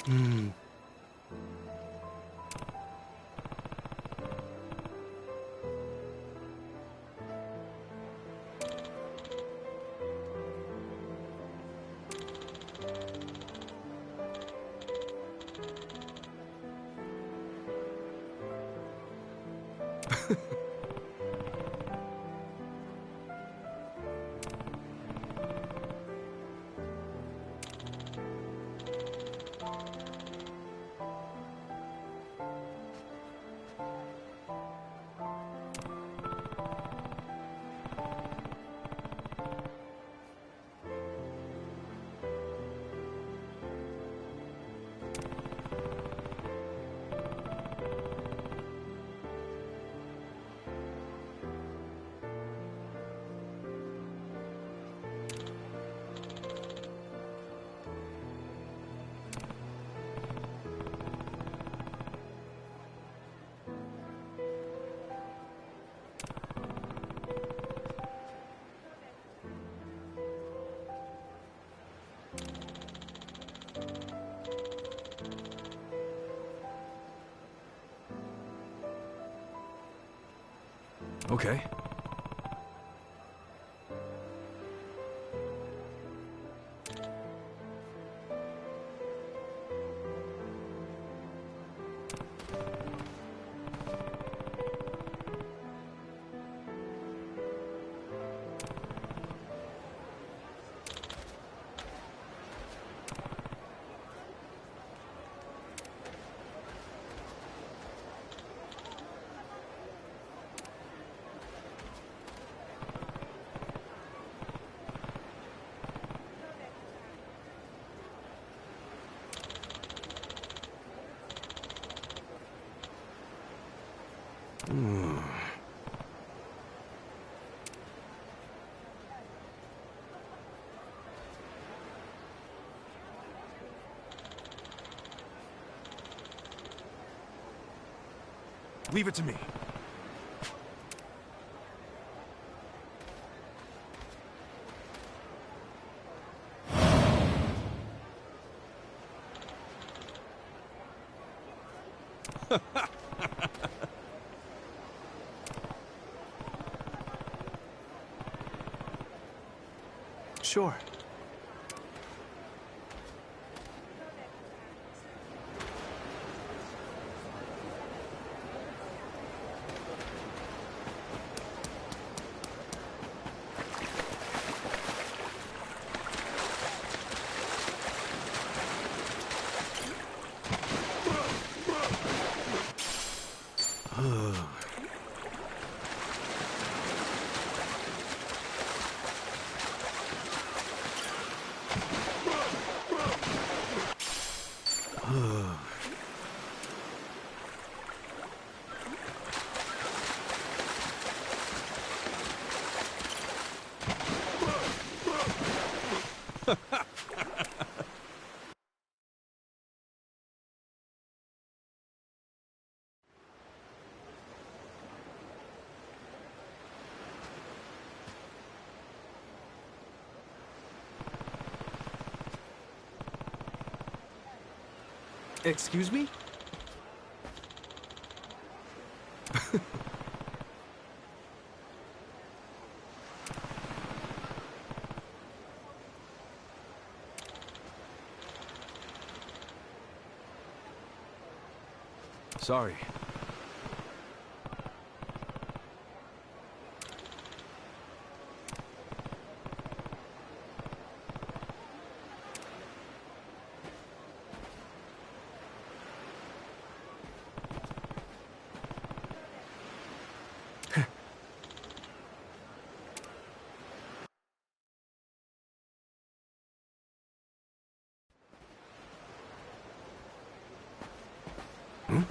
Hmm. Okay. Hmm. Leave it to me. Sure. Excuse me? Sorry. Huh?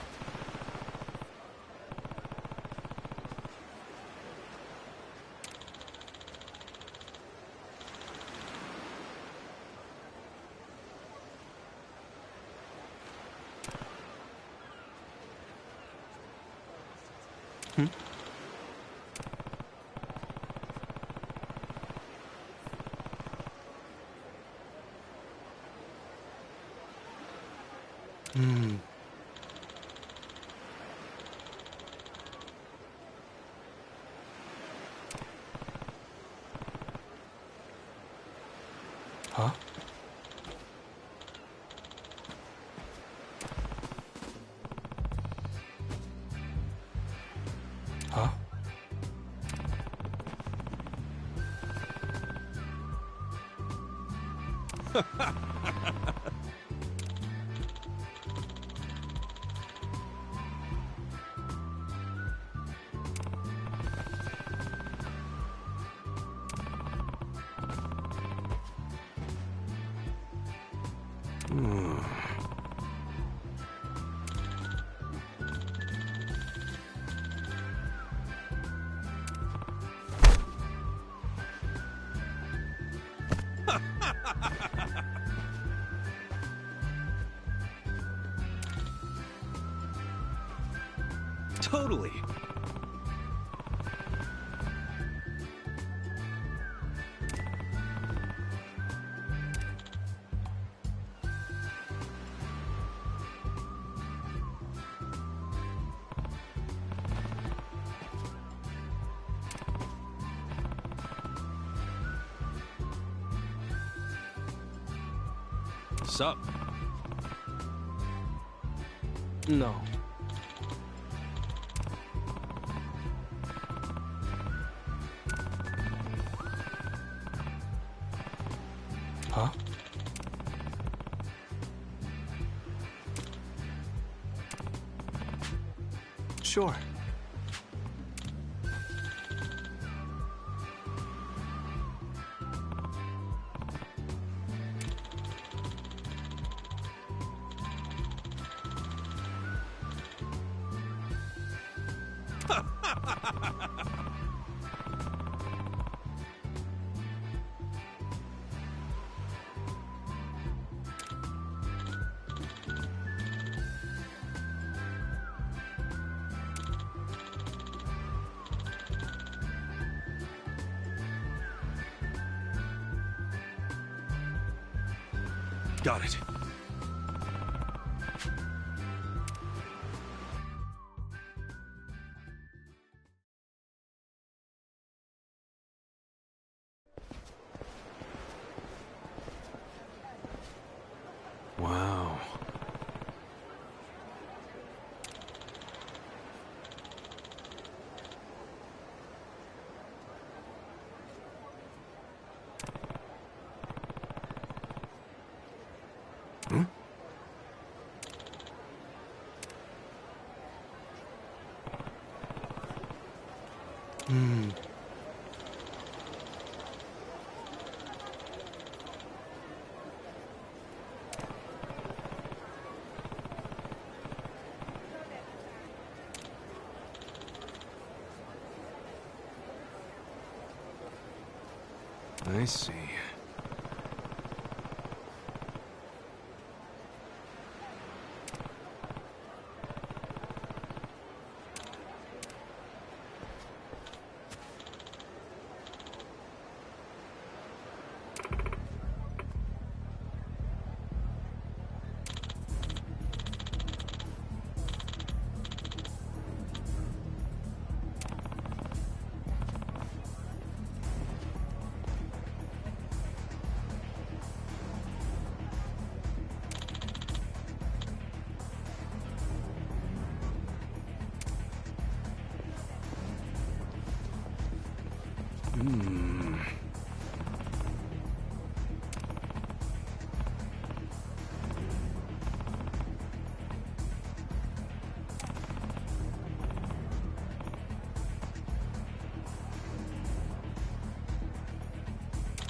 Huh? Totally. Sup? No. Huh? Sure. Got it. Wow. I see.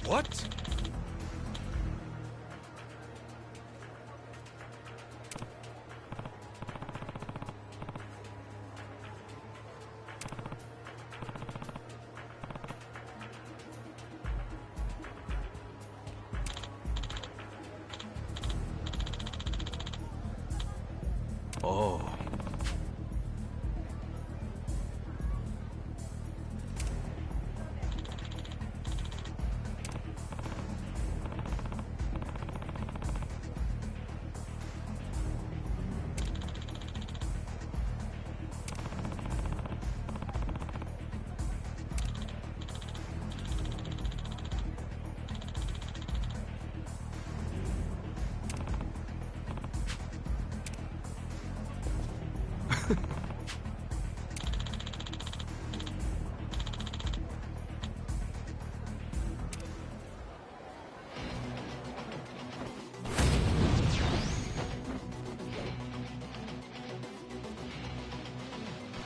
What? Oh.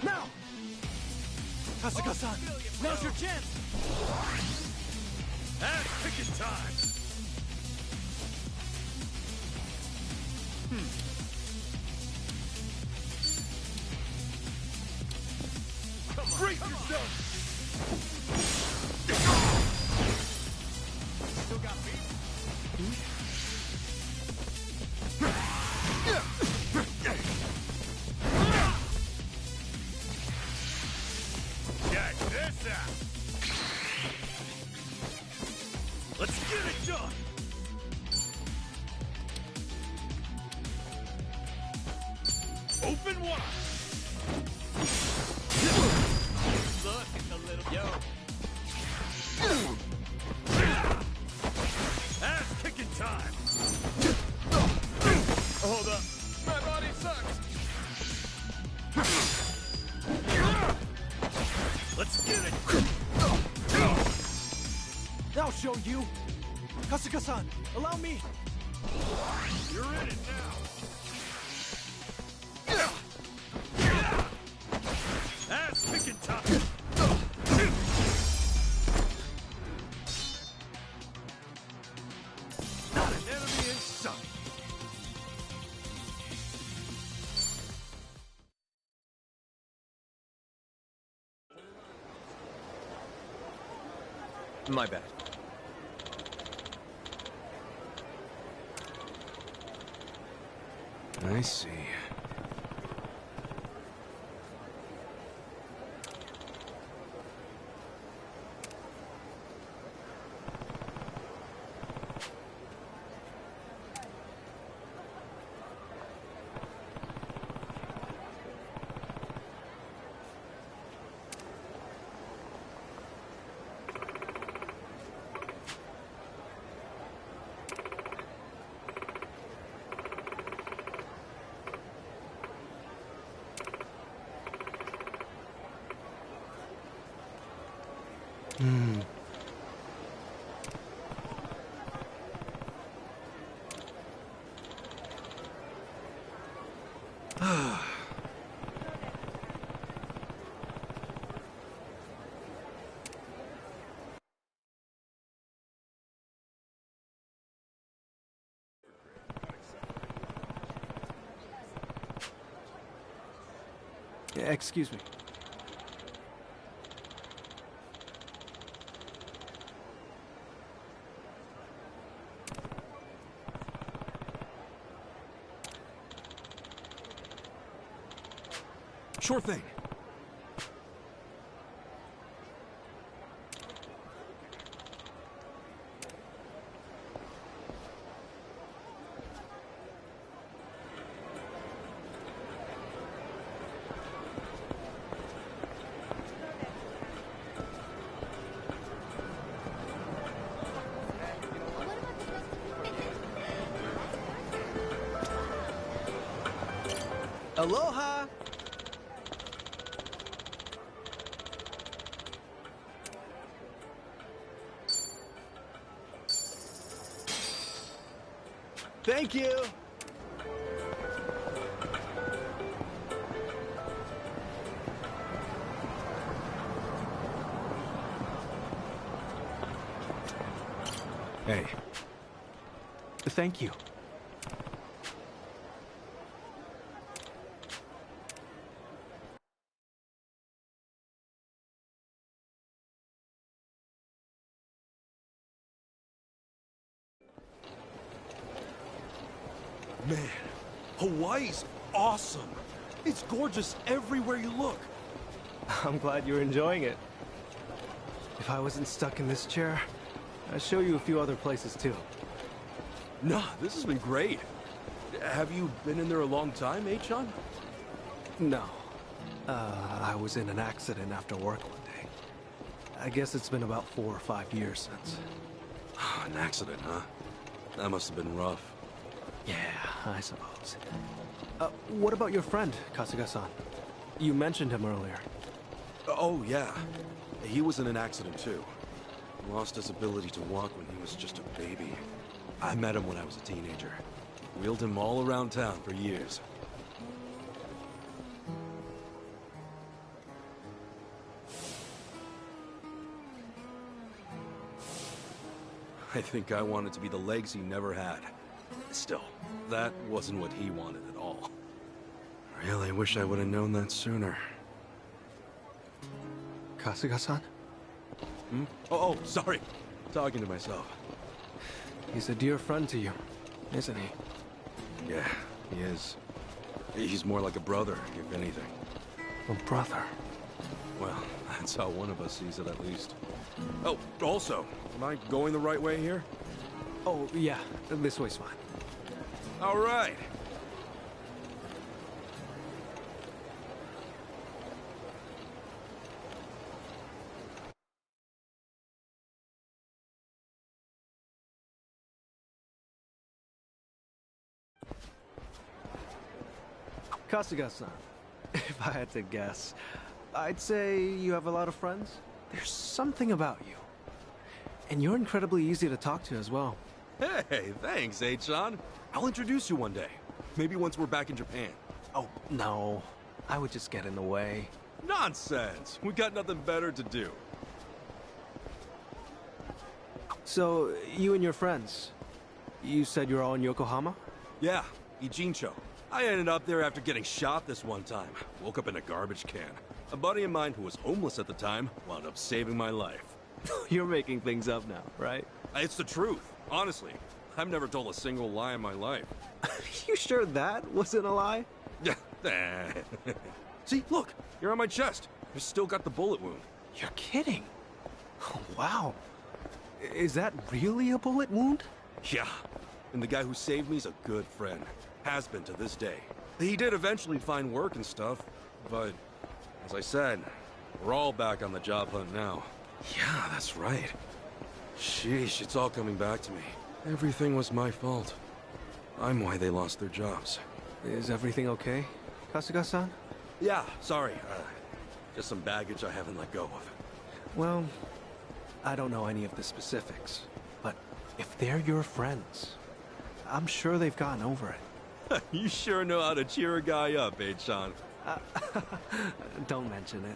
Now! Kasuga-san, now's your chance! And picking time! Come on, brace yourself! Still got beat? Check this out! Let's get it done! Open wide! Look at the little... Yo! Ass kicking time! Hold up. My body sucks! Let's get it! I'll show you! Kasuga-san, allow me! You're in it now! Ass kicking time! Not an enemy in sight! My bad. I see. Excuse me. Sure thing. Aloha! Thank you! Hey. Thank you. Man, Hawaii's awesome! It's gorgeous everywhere you look. I'm glad you're enjoying it. If I wasn't stuck in this chair, I'd show you a few other places too. Nah, this has been great. Have you been in there a long time, Achan? No. I was in an accident after work one day. I guess it's been about 4 or 5 years since. An accident, huh? That must have been rough. Yeah, I suppose. What about your friend, Kasuga-san? You mentioned him earlier. Oh, yeah. He was in an accident, too. Lost his ability to walk when he was just a baby. I met him when I was a teenager. Wheeled him all around town for years. I think I wanted to be the legs he never had. Still, that wasn't what he wanted at all. Really wish I would have known that sooner. Kasuga-san? Hmm? Oh, sorry. Talking to myself. He's a dear friend to you, isn't he? Yeah, he is. He's more like a brother, if anything. A brother? Well, that's how one of us sees it, at least. Oh, also, am I going the right way here? Oh, yeah. This way's fine. All right. Kasuga-san, if I had to guess, I'd say you have a lot of friends. There's something about you. And you're incredibly easy to talk to as well. Hey, thanks, Achan. I'll introduce you one day. Maybe once we're back in Japan. Oh, no. I would just get in the way. Nonsense! We got nothing better to do. So, you and your friends, you said you're all in Yokohama? Yeah, Ijincho. I ended up there after getting shot this one time. Woke up in a garbage can. A buddy of mine who was homeless at the time wound up saving my life. You're making things up now, right? It's the truth, honestly. I've never told a single lie in my life. You sure that wasn't a lie? Yeah. See, look, you're on my chest. You still got the bullet wound. You're kidding. Oh, wow. Is that really a bullet wound? Yeah. And the guy who saved me is a good friend. Has been to this day. He did eventually find work and stuff, but as I said, we're all back on the job hunt now. Yeah, that's right. Sheesh, it's all coming back to me. Everything was my fault. I'm why they lost their jobs. Is everything okay, Kasuga-san? Yeah, sorry. Just some baggage I haven't let go of. Well, I don't know any of the specifics, but if they're your friends, I'm sure they've gotten over it. You sure know how to cheer a guy up, Achan. Don't mention it.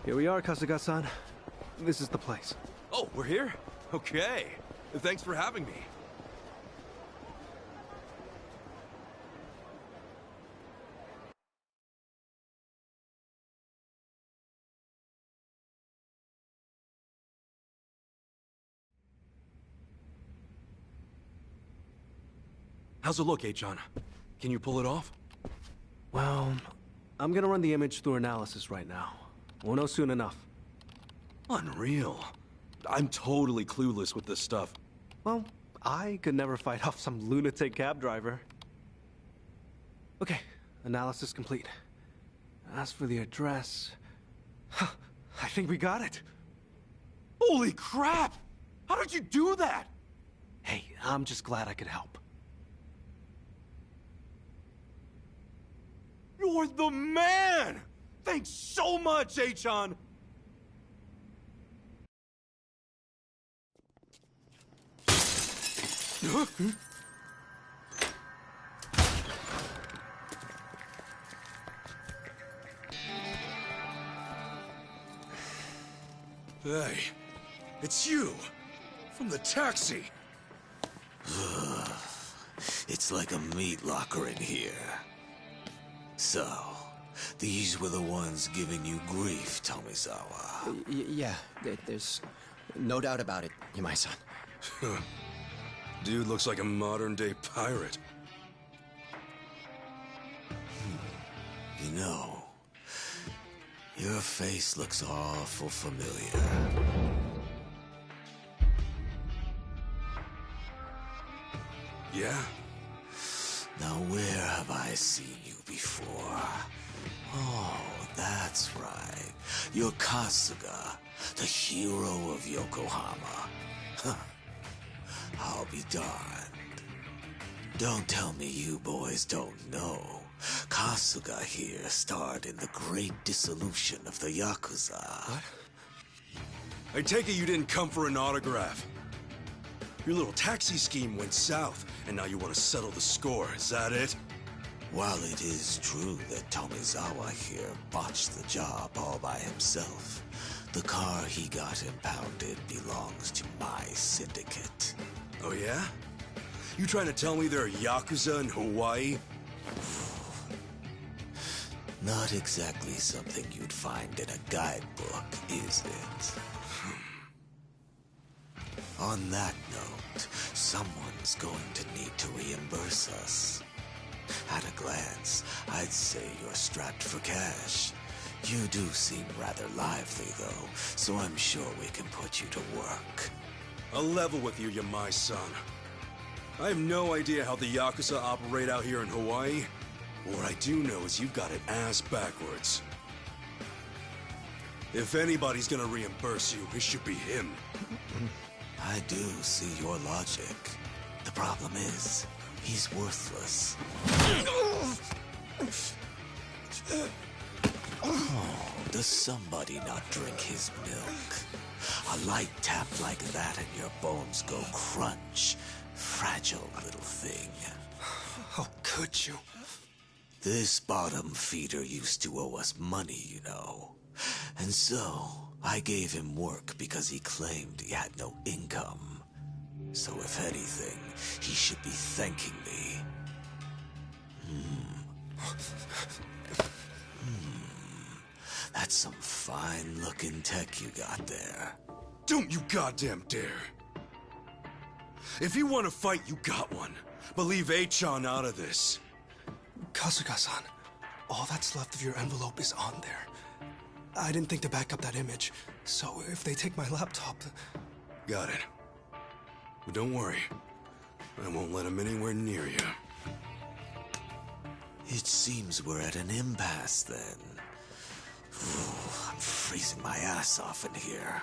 Here we are, Kasuga-san. This is the place. Oh, we're here? Okay. Thanks for having me. How's it look, Achan? Can you pull it off? Well, I'm gonna run the image through analysis right now. We'll know soon enough. Unreal. I'm totally clueless with this stuff. Well, I could never fight off some lunatic cab driver. Okay, analysis complete. As for the address... I think we got it. Holy crap! How did you do that? Hey, I'm just glad I could help. You're the man! Thanks so much, Achan! Hey, it's you! From the taxi! It's like a meat locker in here. So, these were the ones giving you grief, Tomizawa. Yeah, there's no doubt about it, Yamai-san. Dude looks like a modern-day pirate. You know, your face looks awful familiar. Yeah? Now where have I seen you before? Oh, that's right. You're Kasuga, the hero of Yokohama. Huh. I'll be darned. Don't tell me you boys don't know. Kasuga here starred in the great dissolution of the Yakuza. What? I take it you didn't come for an autograph. Your little taxi scheme went south, and now you want to settle the score, is that it? While it is true that Tomizawa here botched the job all by himself, the car he got impounded belongs to my syndicate. Oh yeah? You trying to tell me there are Yakuza in Hawaii? Not exactly something you'd find in a guidebook, is it? On that note, someone's going to need to reimburse us. At a glance, I'd say you're strapped for cash. You do seem rather lively, though, so I'm sure we can put you to work. I'll level with you, Yamai-san. I have no idea how the Yakuza operate out here in Hawaii. What I do know is you've got it ass backwards. If anybody's gonna reimburse you, it should be him. I do see your logic. The problem is, he's worthless. Oh, does somebody not drink his milk? A light tap like that and your bones go crunch. Fragile little thing. How could you? This bottom feeder used to owe us money, you know. And so, I gave him work because he claimed he had no income. So if anything, he should be thanking me. That's some fine-looking tech you got there. Don't you goddamn dare! If you want to fight, you got one. But leave A-chan out of this. Kasuga-san, all that's left of your envelope is on there. I didn't think to back up that image, so if they take my laptop... Got it. But don't worry. I won't let him anywhere near you. It seems we're at an impasse, then. Ooh, I'm freezing my ass off in here.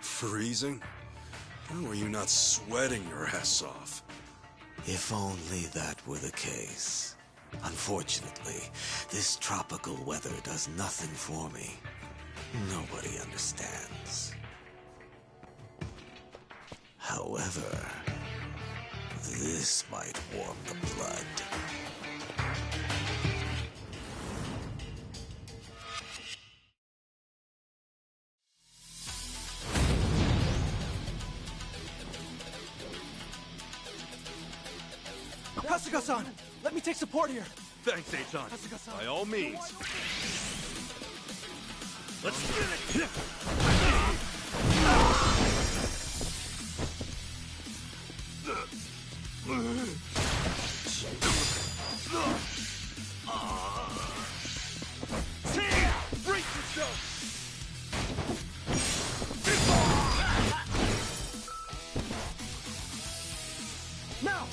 Freezing? How are you not sweating your ass off? If only that were the case. Unfortunately, this tropical weather does nothing for me. Nobody understands. However, this might warm the blood. Kasuga-san, let me take support here. Thanks, A-chan. By all means. Let's get it! Brace yourself! Now!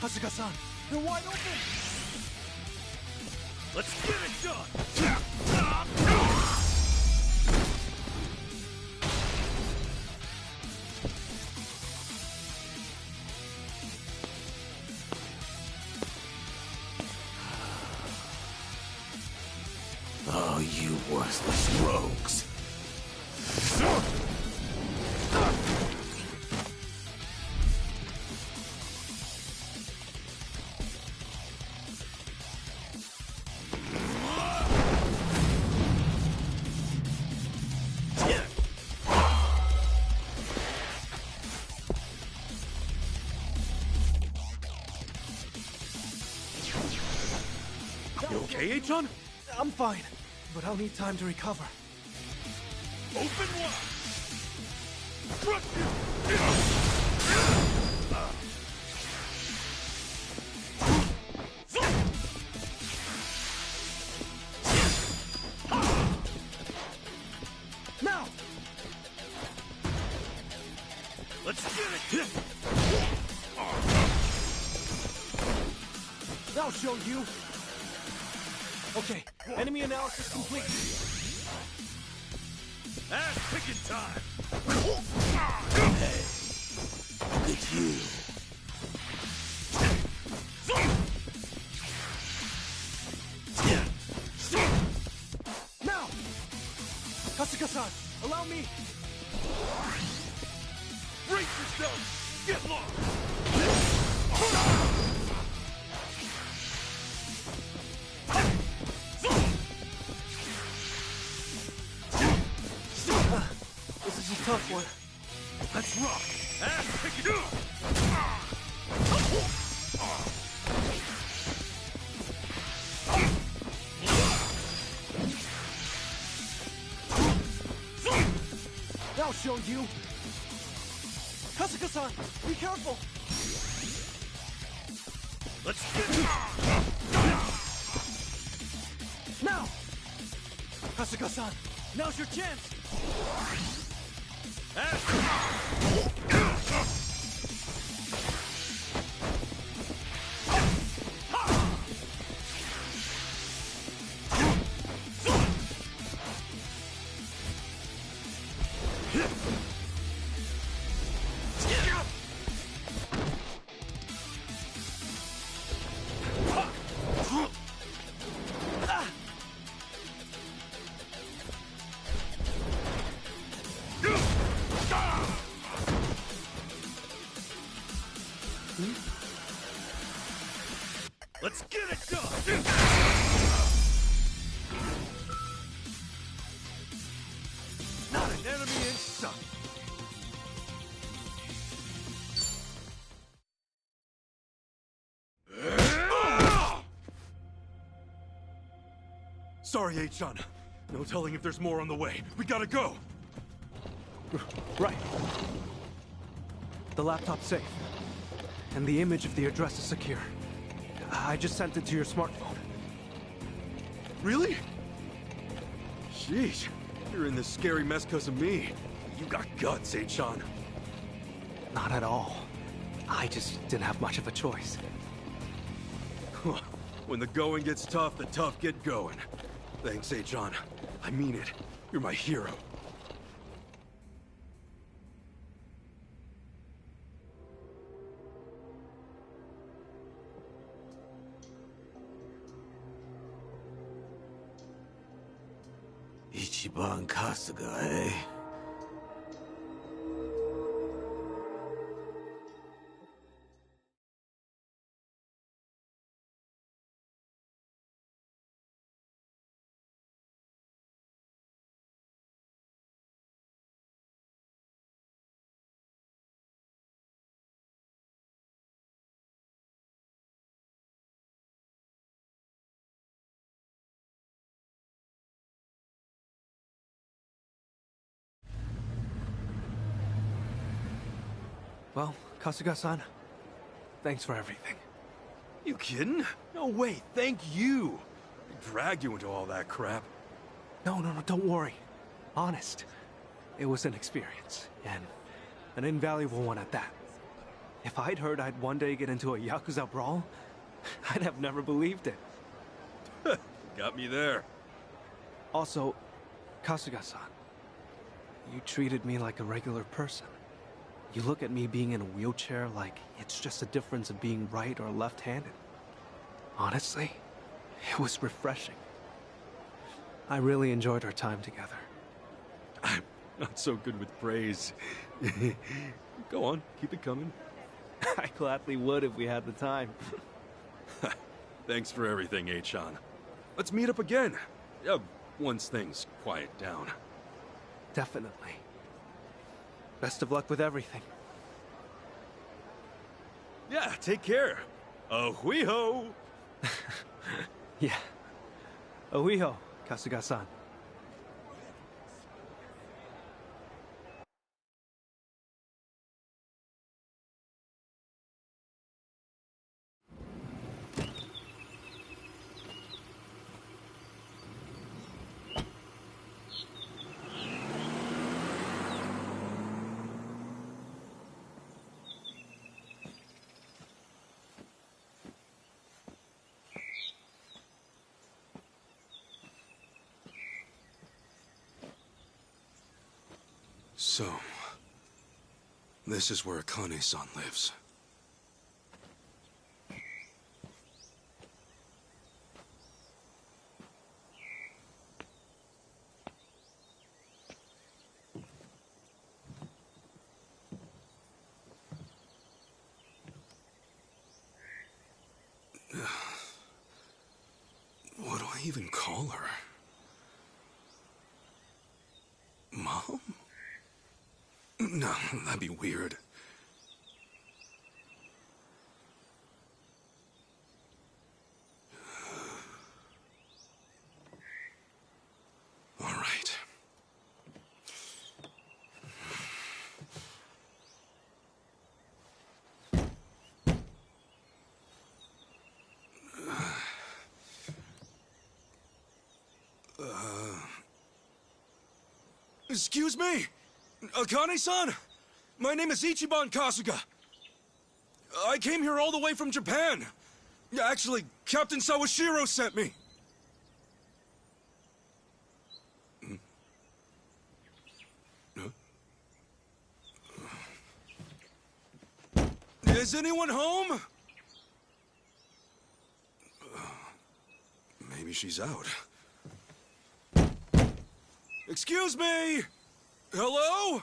Kasuga-san, you're wide open! Let's get it done! Oh, you worthless rogues! okay, H-on? I'm fine, but I'll need time to recover. Open wide! Now! Let's get it! I'll show you! Okay, enemy analysis complete. Ass-picking time! Hey, look at you. Now! Kasuga-san, allow me! Brace yourself! Get lost! This is a tough one. Let's rock! Ass-picking! I'll show you! Kasuga-san, be careful! Let's get it! Now! Kasuga-san, now's your chance! Let's get it done! Not an enemy in sight! Sorry, H-on. No telling if there's more on the way. We gotta go! Right. The laptop's safe. And the image of the address is secure. I just sent it to your smartphone. Really? Sheesh. You're in this scary mess because of me. You got guts, H-on. Not at all. I just didn't have much of a choice. When the going gets tough, the tough get going. Thanks, H-on. I mean it. You're my hero. Ichiban Kasuga, eh? Well, Kasuga-san, thanks for everything. You kidding? No way, thank you! I dragged you into all that crap. No, don't worry. Honest. It was an experience, and an invaluable one at that. If I'd heard I'd one day get into a Yakuza brawl, I'd have never believed it. Got me there. Also, Kasuga-san, you treated me like a regular person. You look at me being in a wheelchair like it's just a difference of being right or left-handed. Honestly, it was refreshing. I really enjoyed our time together. I'm not so good with praise. Go on, keep it coming. I gladly would if we had the time. Thanks for everything, H-on. Let's meet up again. Once things quiet down. Definitely. Best of luck with everything. Yeah, take care. Ahui-ho! Yeah, Ohiyo, Kasuga-san. So, this is where Akane-san lives. What do I even call her? Mom? No, that'd be weird. All right. Excuse me? Akane-san? My name is Ichiban Kasuga. I came here all the way from Japan. Actually, Captain Sawashiro sent me. Is anyone home? Maybe she's out. Excuse me! Hello?